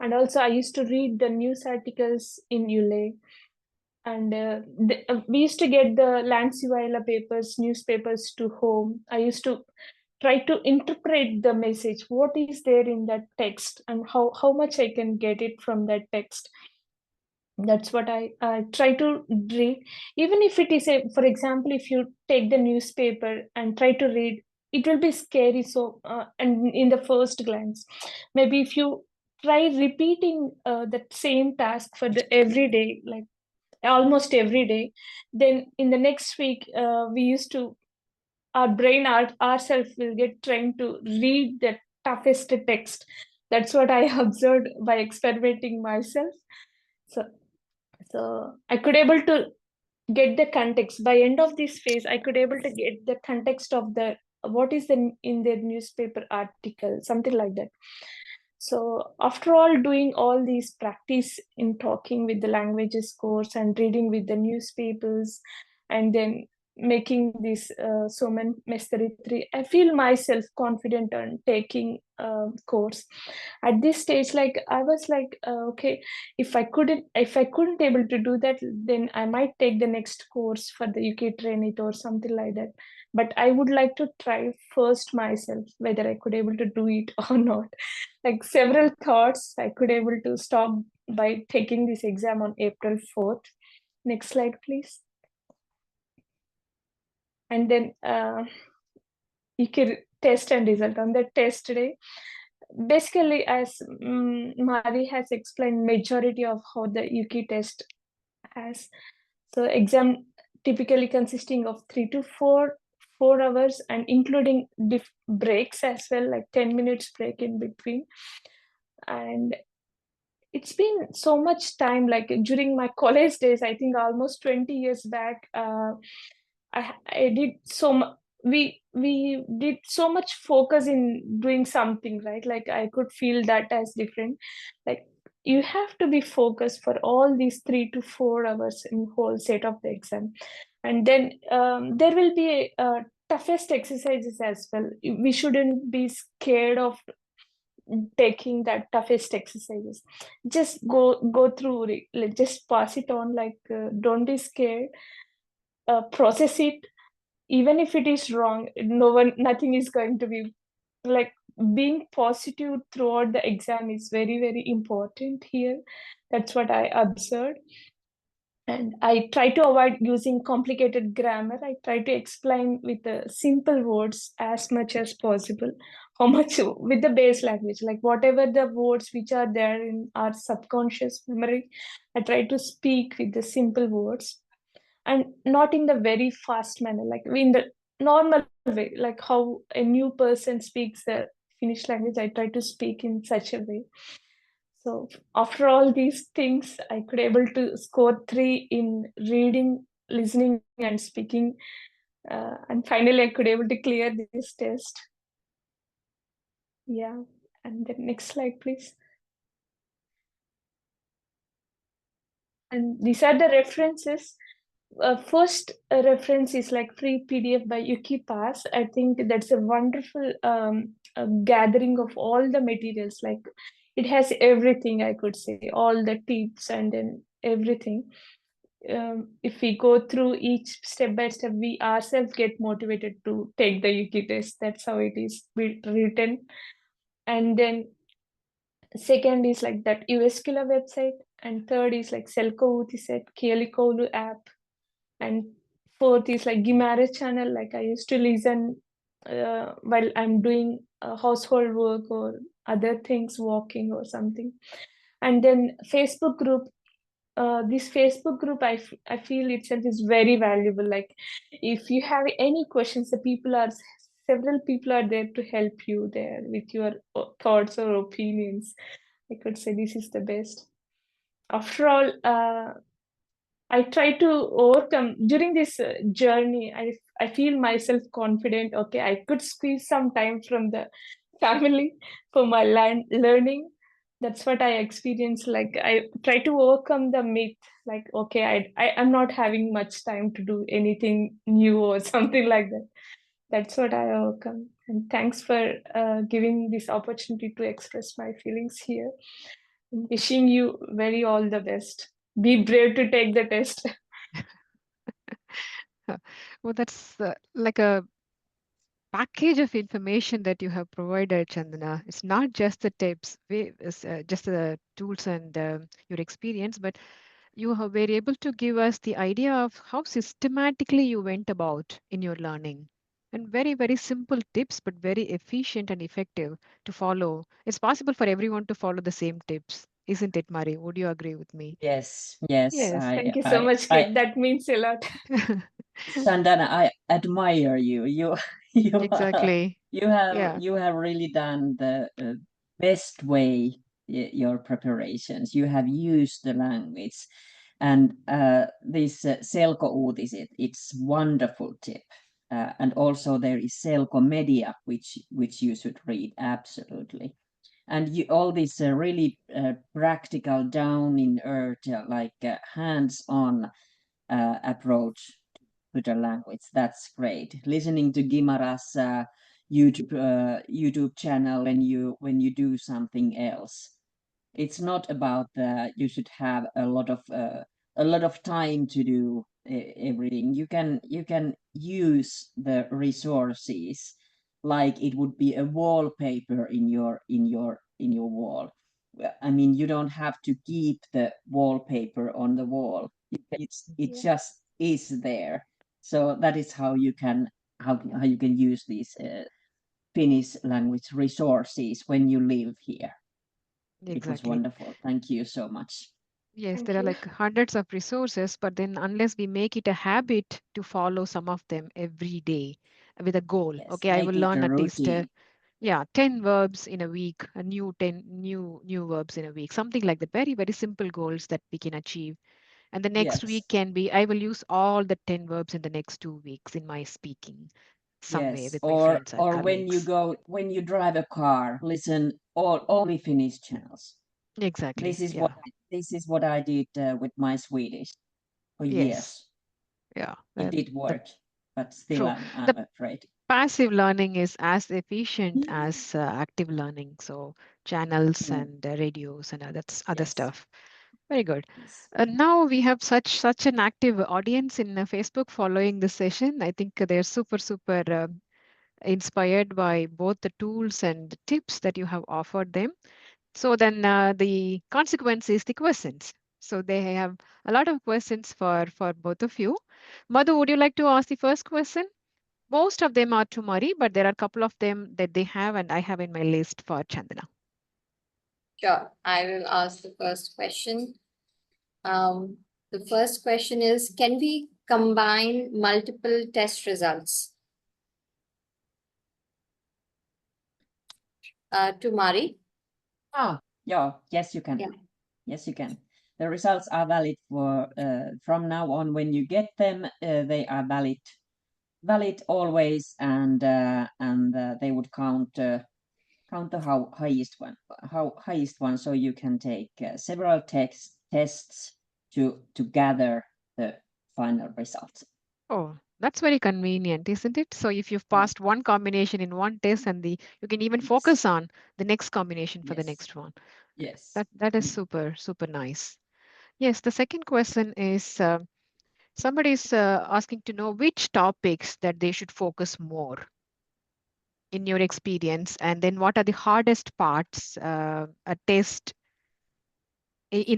and also I used to read the news articles in Ule. And we used to get the Lansivayla papers, newspapers to home. I used to try to interpret the message, what is there in that text, and how much I can get it from that text. That's what I try to read. Even if it is for example, if you take the newspaper and try to read, it will be scary. So and in the first glance, maybe if you try repeating that same task for the every day, like almost every day, then in the next week we used to our brain ourselves will get trained to read the toughest text. That's what I observed by experimenting myself. So so I could able to get the context. By end of this phase, I could able to get the context of the what is in their newspaper article, something like that. So after all doing all these practice in talking with the languages course and reading with the newspapers, and then making this Soman Mestari 3, I feel myself confident on taking course. At this stage, like I was like, okay, if I couldn't able to do that, then I might take the next course for the UK train it or something like that. But I would like to try first myself whether I could able to do it or not. Like several thoughts, I could able to stop by taking this exam on April 4th. Next slide, please. And then you can test and result on the test day. Basically, as Mari has explained, majority of how the UK test has. So exam typically consisting of 3 to 4 hours, and including breaks as well, like 10 minutes break in between. And it's been so much time, like during my college days, I think almost 20 years back, I did we did so much focus in doing something, right? Like I could feel that as different. Like you have to be focused for all these 3 to 4 hours in whole set of the exam. And then there will be toughest exercises as well. We shouldn't be scared of taking that toughest exercises. Just go through it, like, just pass it on. Like don't be scared, process it. Even if it is wrong, nothing is going to be like, being positive throughout the exam is very very important here. That's what I observed. And I try to avoid using complicated grammar. I try to explain with the simple words as much as possible. How much with the base language, like whatever the words which are there in our subconscious memory, I try to speak with the simple words, and not in the very fast manner, like in the normal way, like how a new person speaks the Finnish language. I try to speak in such a way. So after all these things, I could able to score 3 in reading, listening, and speaking. And finally, I could able to clear this test. Yeah. And the next slide, please. And these are the references. First reference is like free PDF by Yuki. I think that's a wonderful gathering of all the materials. Like it has everything, I could say, all the tips and then everything. If we go through each step by step, we ourselves get motivated to take the Yuki test. That's how it is written. And then second is like that USKilla website, and third is like Selko Utiset, Kielikoulu app, and fourth is like Gimare channel. Like I used to listen while I'm doing household work or other things, walking or something. And then Facebook group. This Facebook group, I feel itself is very valuable. Like if you have any questions, the people are several people are there to help you there with your thoughts or opinions. I could say this is the best. After all, I try to overcome during this journey. I feel myself confident. Okay, I could squeeze some time from the family for my learning. That's what I experienced. Like I try to overcome the myth. Like okay, I'm not having much time to do anything new or something like that. That's what I overcome. And thanks for giving this opportunity to express my feelings here. Wishing you very all the best. Be brave to take the test. Well, that's like a package of information that you have provided, Chandana. It's not just the tips, it's, just the tools and your experience, but you have were able to give us the idea of how systematically you went about in your learning. And very, very simple tips, but very efficient and effective to follow. It's possible for everyone to follow the same tips, isn't it, Mari? Would you agree with me? Yes, yes. Yes. Thank you so much, Kate. That means a lot. Sandana, I admire you. You, you, Exactly. Yeah, you have really done the best way your preparations. You have used the language, and this Selko Uutiset, it's wonderful tip. And also there is Selko Media, which you should read absolutely. And you, all this really practical, down in earth, like hands-on approach to the language. That's great. Listening to Gimara's YouTube channel when you do something else. It's not about you should have a lot of time to do everything. You can use the resources like it would be a wallpaper in your wall. I mean, you don't have to keep the wallpaper on the wall. It Yeah. just is there. So that is how you can how you can use these Finnish language resources when you live here. It was exactly. wonderful. Thank you so much. Yes, there Thank are you. like hundreds of resources, but then unless we make it a habit to follow some of them every day with a goal, Yes, okay, I will make it learn a at least routine. yeah, 10 verbs in a week, a new 10 new verbs in a week, something like that. Very, very simple goals that we can achieve. And the next week Yes, can be I will use all the 10 verbs in the next 2 weeks in my speaking some way yes. with my friends or Or colleagues. when you drive a car, listen all only Finnish channels. Exactly. Yeah. This is what I did with my Swedish for Yes. years. Yeah. It did The work, but still true. I'm The afraid. passive learning is as efficient as active learning. So channels Mm, and radios and other yes, stuff. Very good. yes. Now we have such an active audience in Facebook following this session. I think they're super inspired by both the tools and the tips that you have offered them. So then the consequence is the questions. So they have a lot of questions for both of you. Madhu, would you like to ask the first question? Most of them are to Murray, but there are a couple of them that they have, and I have in my list for Chandana. Sure, I will ask the first question. Um, the first question is, can we combine multiple test results? To Mari. Yeah, yes, you can. Yeah. Yes, you can. The results are valid for from now on. When you get them, they are valid always, and they would count the highest one, so you can take several tests to gather the final results. Oh, that's very convenient, isn't it? So if you've passed one combination in one test and you can even Yes. focus on the next combination for the Yes. next one. Yes. That is super nice. Yes, the second question is somebody is asking to know which topics that they should focus more in your experience, and then what are the hardest parts in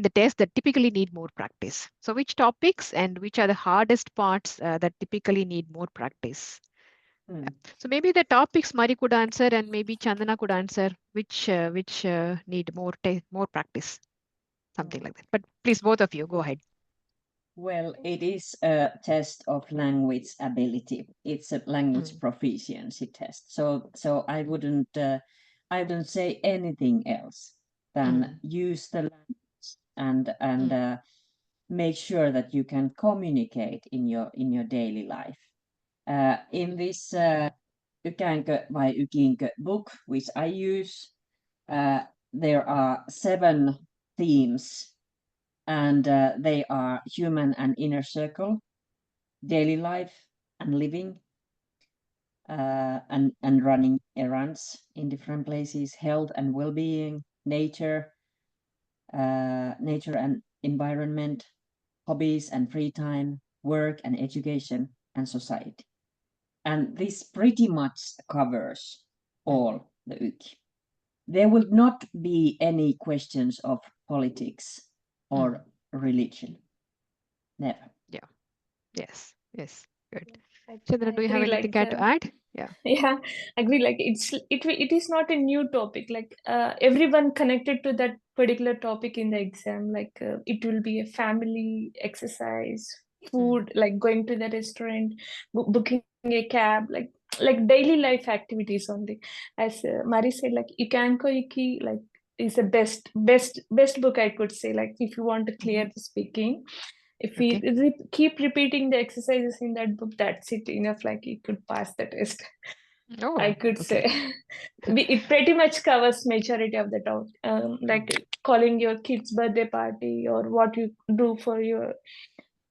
the test that typically need more practice. So which topics and which are the hardest parts that typically need more practice? So maybe the topics Mari could answer and maybe Chandana could answer which need more practice, something like that. But please, both of you, go ahead. Well, it is a test of language ability. It's a language proficiency test. So I wouldn't say anything else than use the language and make sure that you can communicate in your daily life. In this Ykänkö vai Ykinkö book, which I use, there are 7 themes, and they are human and inner circle, daily life and living, and running errands in different places, health and well-being, nature and environment, hobbies and free time, work and education, and society. And this pretty much covers all the YKI. There will not be any questions of politics or religion. Never. Yeah. Yes. Good. I Chandana, do you have agree, anything to add? Yeah. Yeah, agree. Like it is not a new topic. Like everyone connected to that particular topic in the exam. Like it will be a family, exercise, food, like going to the restaurant, booking a cab, like daily life activities only. As Mari said, like Ikanko Iki, like is the best book I could say. Like if you want to clear the speaking, if we keep repeating the exercises in that book, that's it enough. Like you could pass the test. Oh, I could say it pretty much covers majority of the talk, like calling your kid's birthday party or what you do for your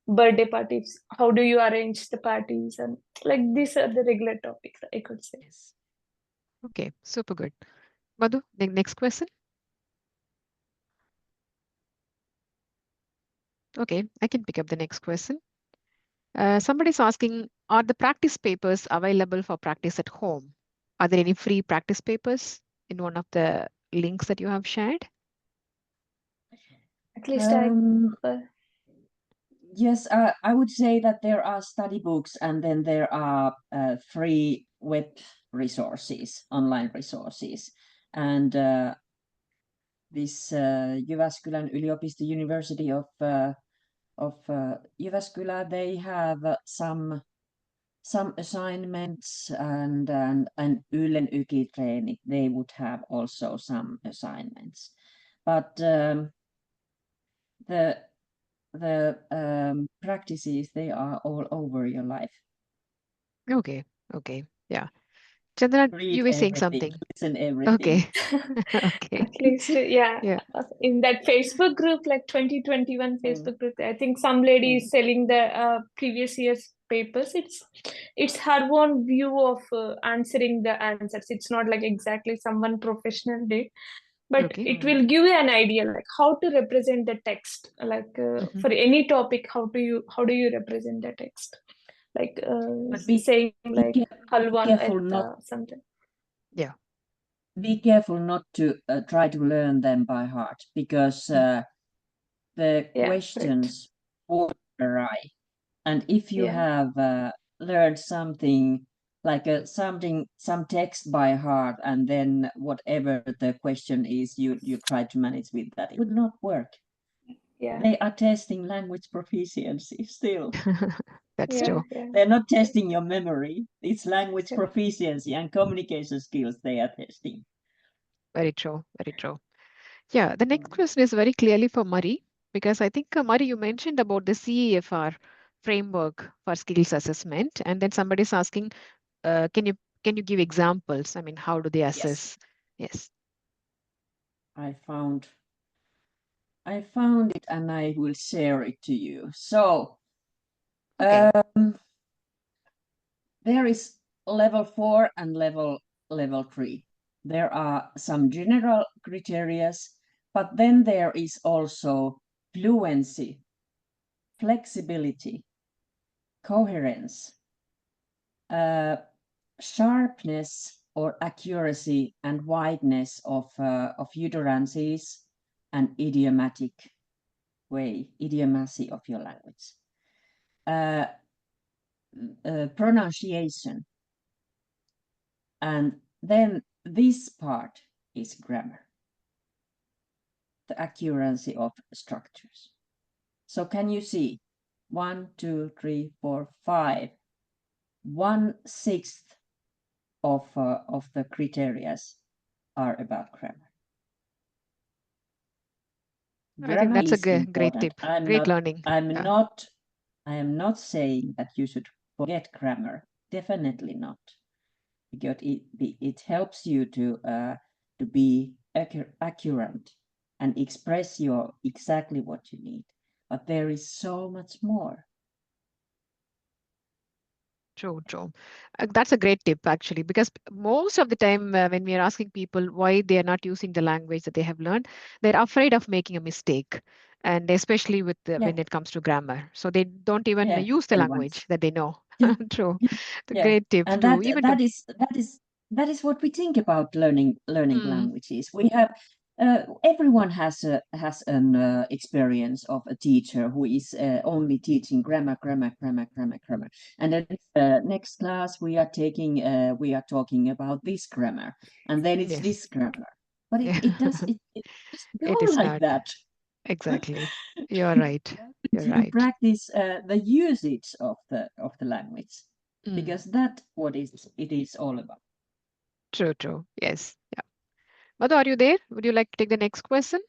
birthday parties. How do you arrange the parties, and like these are the regular topics I could say. Yes. Okay, super good. Madhu, the next question. Okay, I can pick up the next question. Somebody's asking, are the practice papers available for practice at home? Are there any free practice papers in one of the links that you have shared? At least Yes, I would say that there are study books and then there are free web resources, online resources. And this Jyväskylän yliopisto University of Jyväskylä, they have some assignments, and Ylen Ykitreenit, they would have also some assignments. But the practices, they are all over your life. Okay, yeah. Chandana, Read you were saying everything, something. listen everything. Okay. Okay. At least, Yeah. in that Facebook group, like 2021 Facebook group, I think some lady is selling the previous year's papers. It's her own view of answering the answers. It's not like exactly someone professional did, but it will give you an idea like how to represent the text. Like for any topic, how do you represent the text? Like saying like halwan at something. Yeah. Be careful not to try to learn them by heart, because the questions will vary. And if you have learned something like some text by heart, and then whatever the question is, you try to manage with that, it would not work. They are testing language proficiency still. That's true. They're not testing your memory. It's language proficiency and communication skills they are testing. Very true. Yeah, the next question is very clearly for Mari, because I think, Mari, you mentioned about the CEFR framework for skills assessment, and then somebody's asking, can you give examples? I mean, how do they assess? Yes. I found I found it and I will share it to you. So Okay. there is level 4 and level 3. There are some general criteria, but then there is also fluency, flexibility, coherence, sharpness or accuracy and wideness of utterances and idiomacy of your language. Pronunciation. And then this part is grammar, the accuracy of structures. So can you see 1, 2, 3, 4, 5, 1/6 of the criteria are about grammar. I think Grammar that's a is great important. tip. Great learning. I Yeah. am not saying that you should forget grammar. Definitely not, because it helps you to be accurate and express exactly what you need. But there is so much more. True, true. That's a great tip actually, because most of the time when we are asking people why they are not using the language that they have learned, they're afraid of making a mistake, and especially with Yeah, when it comes to grammar. So they don't even yeah, use the everyone's. language that they know. Yeah, True. The yeah, great tip and too. Even the that is what we think about learning mm, languages. We have everyone has an experience of a teacher who is only teaching grammar, and then next class we are talking about this grammar, and then it's yes, this grammar. But yeah. it doesn't It go is like not that. exactly. You're right. You're To right. practice the usage of the language, Mm, because that what it is all about. true, true. Yes. Yeah. Madhu, are you there? Would you like to take the next question?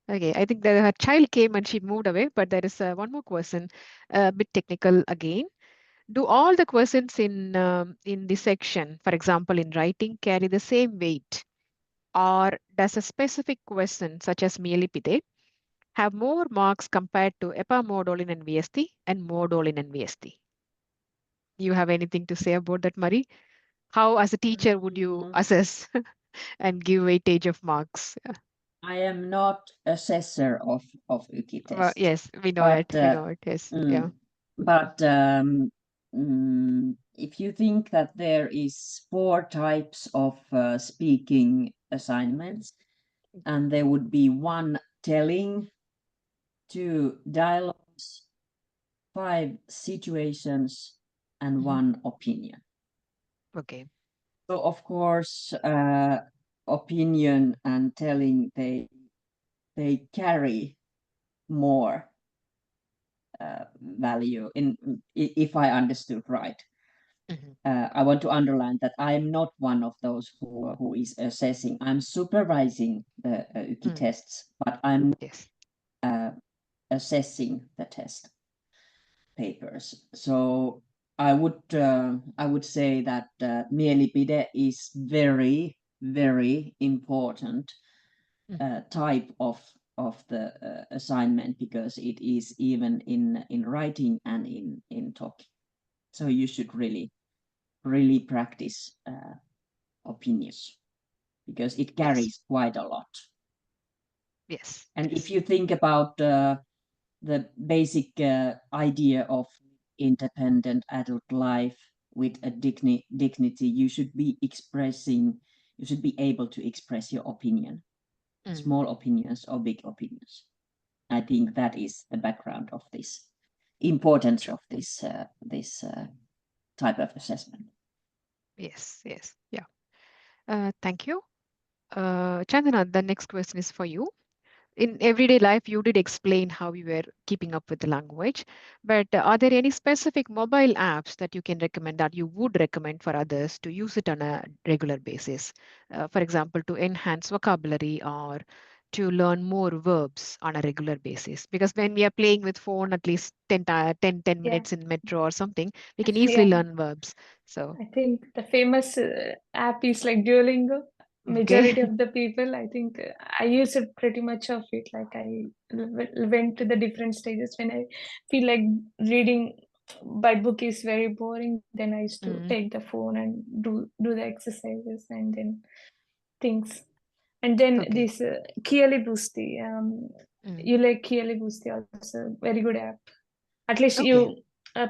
Okay, I think that her child came and she moved away, but there is one more question, a bit technical again. Do all the questions in this section, for example, in writing, carry the same weight, or does a specific question, such as Mielipide, have more marks compared to EPA modal in NVST and modal in NVST? You have anything to say about that, Marie? How, as a teacher, would you Mm, assess and give weightage of marks? I am not assessor of UKI Well, test, yes, we know but it. We know it. Yes. Yeah. mm, but if you think that there is 4 types of speaking assignments, and there would be 1 telling, 2 dialogues, 5 situations, and Mhm. 1 opinion. Okay. So of course, opinion and telling, they carry more value if I understood right. Mhm. I want to underline that I am not one of those who is assessing. I'm supervising the UKI Mm. tests, but I'm Yes. assessing the test papers. So I would say that mielipide is very, very important Mhm. type of the assignment, because it is even in writing and in talking. So you should really practice opinions, because it Yes. carries quite a lot. Yes. And if Yes. you think about the basic idea of independent adult life with a dignity, you should be able to express your opinion, Mm. small opinions or big opinions. I think that is the background of this importance True. of this type of assessment. Yes. Yes. Yeah. Thank you. Chandana, the next question is for you. In everyday life, you did explain how you were keeping up with the language, but are there any specific mobile apps that you can recommend that you would recommend for others to use it on a regular basis? For example, to enhance vocabulary or to learn more verbs on a regular basis. Because when we are playing with phone at least 10 Yeah, minutes in metro or something, we can easily yeah. learn verbs. So, I think the famous app is like Duolingo. majority of the people, I think I use it pretty much of it. Like I went to the different stages when I feel like reading by book is very boring. Then I used to take the phone and do the exercises and then things. And then Okay. this Kiali Boosti, you like Kiali Boosti also, very good app. At least Okay. you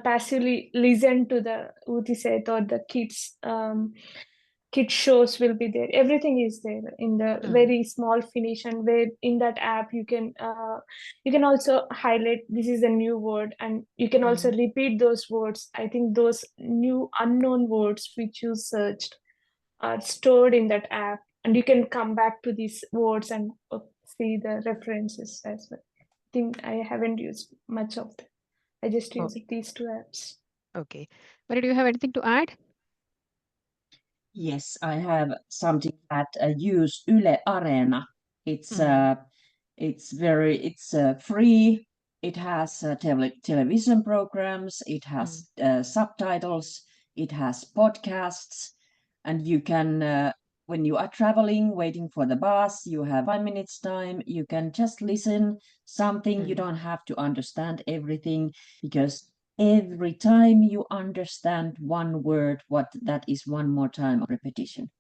passively listen to the Utiset or the kids shows will be there. Everything is there in the very small finish, and where in that app you can also highlight this is a new word, and you can also repeat those words. I think those new unknown words which you searched are stored in that app, and you can come back to these words and see the references as well. I think I haven't used much of them. I just Oh, use these two apps. okay. Maria, do you have anything to add? Yes, I have something that use Yle Areena. It's free. It has television programs. It has subtitles. It has podcasts, and you can when you are traveling, waiting for the bus, you have 5 minutes time. You can just listen something. You don't have to understand everything, because every time you understand one word, what that is one more time of repetition.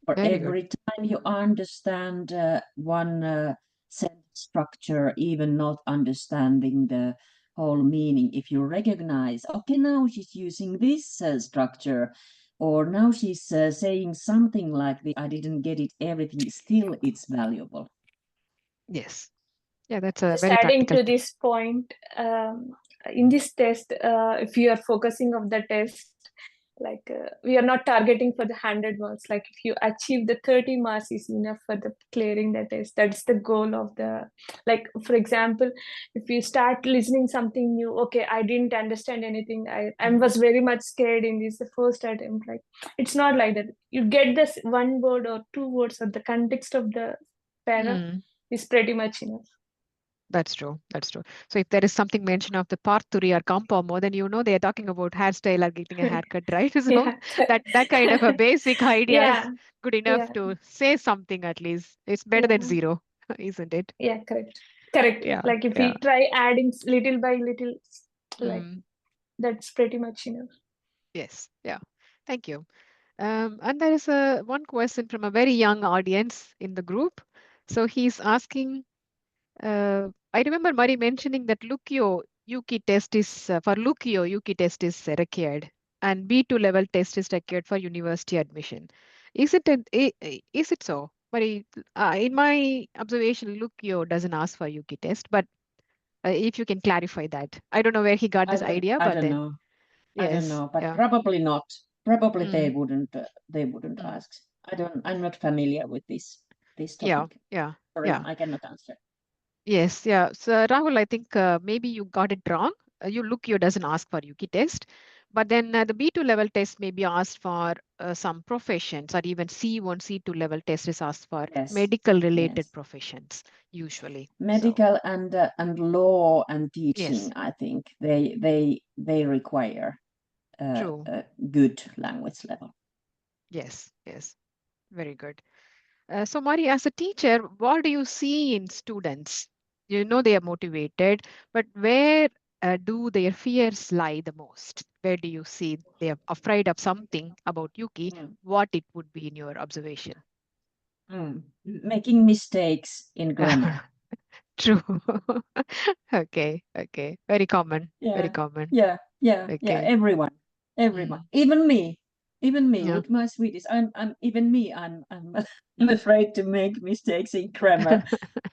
For Very good. every time you understand one sentence structure, even not understanding the whole meaning, if you recognize, okay, now she's using this structure, or now she's saying something like this, I didn't get it, everything, still it's valuable. Yes. Yeah, that's a Just very adding practical to tip. this point, in this test, if you are focusing of the test, like we are not targeting for the 100 marks. Like if you achieve the 30 marks is enough for the clearing the test. That's the goal of the, like for example, if you start listening something new, okay, I didn't understand anything. I was very much scared in this the first attempt. Like it's not like that. You get this one word or two words, or the context of the para is pretty much enough. That's true. That's true. So if there is something mention of the Parthuri or Kampomo, then you know they are talking about hairstyle or getting a haircut, right? So Yeah. that kind of a basic idea Yeah. is good enough Yeah. to say something at least. It's better than Yeah. zero, isn't it? Yeah. Correct. Yeah. Like if Yeah. we try adding little by little, like Mm, that's pretty much enough. yes. Yeah. Thank you. And there is one question from a very young audience in the group. So he's asking, I remember Murray mentioning that Lukio Yuki test is for Lukio Yuki test is required, and B2 level test is required for university admission. Is it is it so? Murray, in my observation, Lukio doesn't ask for Yuki test, but if you can clarify that, I don't know where he got this idea, I but don't then know. I don't yes, know, but yeah, probably not. Probably mm, they wouldn't mm, ask. I'm not familiar with this yeah, topic. yeah, Sorry, yeah. I cannot answer. Yes, yeah. So Rahul, I think maybe you got it wrong. You Lukio doesn't ask for Yuki test, but then the B2 level test may be asked for some professions, or even C1, C2 level test is asked for Yes, medical related yes. professions usually. So Medical and law and yes, teaching, I think they require true. a good language level. Yes, yes, very good. So Mari, as a teacher, what do you see in students? You know they are motivated, but where do their fears lie the most? Where do you see they are afraid of something about Yuki? Mm. What it would be in your observation? Making mistakes in grammar. True. Okay, okay. Very common. Very Yeah, common. yeah. Okay. Everyone, Mm. even me Yeah. with my Swedish. I'm even me. I'm I'm afraid to make mistakes in grammar.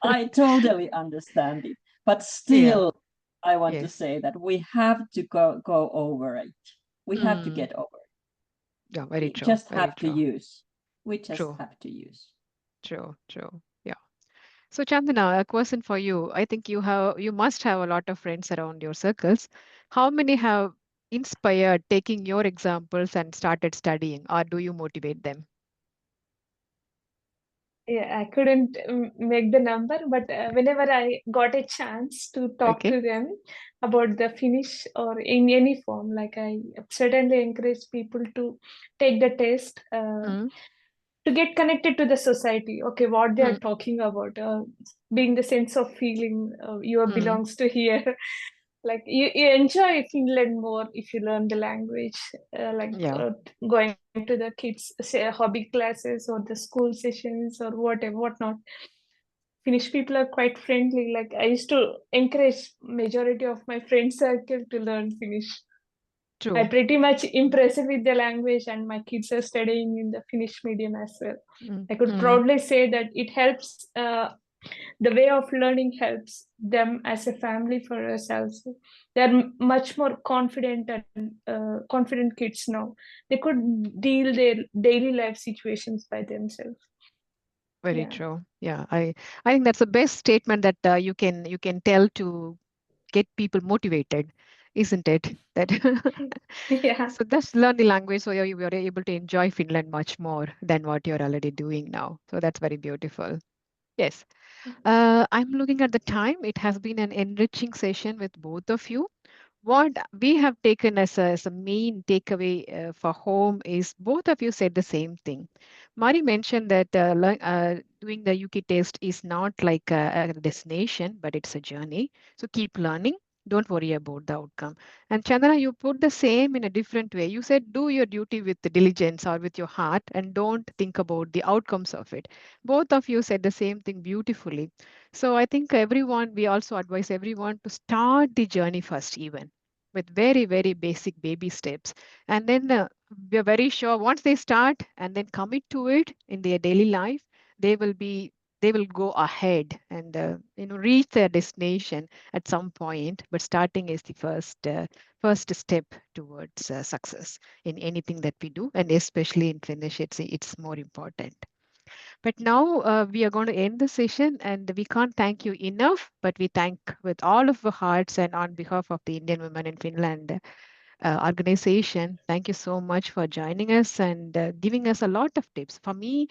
I totally understand it, but Yeah. still, I want to Yes. say that we have to go over it. We have to Mm. get over it. Yeah, very We true. just Very have to true. use. We just True. have to use. True. True. Yeah. So Chandana, a question for you. I think you must have a lot of friends around your circles. How many have inspired taking your examples and started studying, or do you motivate them? Yeah, I couldn't make the number, but whenever I got a chance to talk Okay. to them about the Finnish or in any form, like I certainly encourage people to take the test Mm, to get connected to the society. Okay, what they are Mm, talking about, being the sense of feeling you mm, belongs to here. Like you enjoy Finland more if you learn the language, like yeah, going to the kids say hobby classes or the school sessions or whatever whatnot. Finnish people are quite friendly. Like I used to encourage majority of my friend circle to learn Finnish. I true. pretty much impressed with the language, and my kids are studying in the Finnish medium as well. Mm, I could mm, proudly say that it helps. The way of learning helps them as a family for us also. They're much more confident and confident kids now. They could deal their daily life situations by themselves. very Yeah. true. Yeah, I think that's the best statement that you can tell to get people motivated, isn't it? That Yeah. so that's learn the language so you are able to enjoy Finland much more than what you're already doing now. So that's very beautiful. Yes. I'm looking at the time. It has been an enriching session with both of you. What we have taken as a main takeaway for home is both of you said the same thing. Mari mentioned that doing the UK test is not like a destination, but it's a journey. So keep learning. Don't worry about the outcome. And Chandra, you put the same in a different way. You said do your duty with the diligence or with your heart and don't think about the outcomes of it. Both of you said the same thing beautifully. So I think everyone, we also advise everyone to start the journey first, even with very, very basic baby steps. And then we are very sure once they start and then commit to it in their daily life, they will be they will go ahead and reach their destination at some point. But starting is the first step towards success in anything that we do, and especially in Finnish, it's more important. But now we are going to end the session, and we can't thank you enough, but we thank with all of our hearts and on behalf of the Indian Women in Finland organization. Thank you so much for joining us and giving us a lot of tips. For me,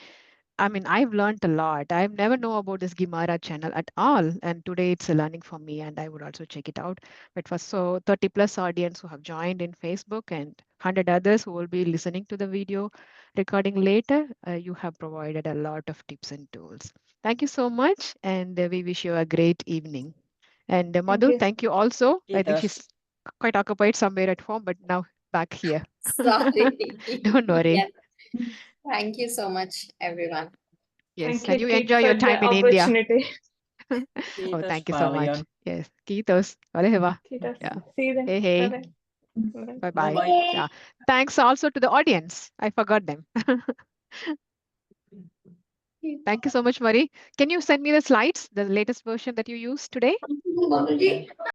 I mean, I've learned a lot. I've never know about this Gimara channel at all. And today it's a learning for me and I would also check it out. But for so 30 plus audience who have joined in Facebook and 100 others who will be listening to the video recording later, you have provided a lot of tips and tools. Thank you so much. And we wish you a great evening. And Thank Madhu, you. thank you also. I think Kiitos. she's quite occupied somewhere at home, but now back here. Sorry. Don't worry. Yeah. Thank you so much, everyone. Yes. Thank And you, you Kit, enjoy for your the time in India. opportunity. Oh, Kiitos thank you so much. paljon. Yes. Kiitos. Ole hyvä. Kiitos. Yeah. See you then. Hey, Bye hey. bye. Bye. Bye Bye bye. bye. Yeah. Thanks also to the audience. I forgot them. Thank you so much, Marie. Can you send me the slides, the latest version that you used today? Okay.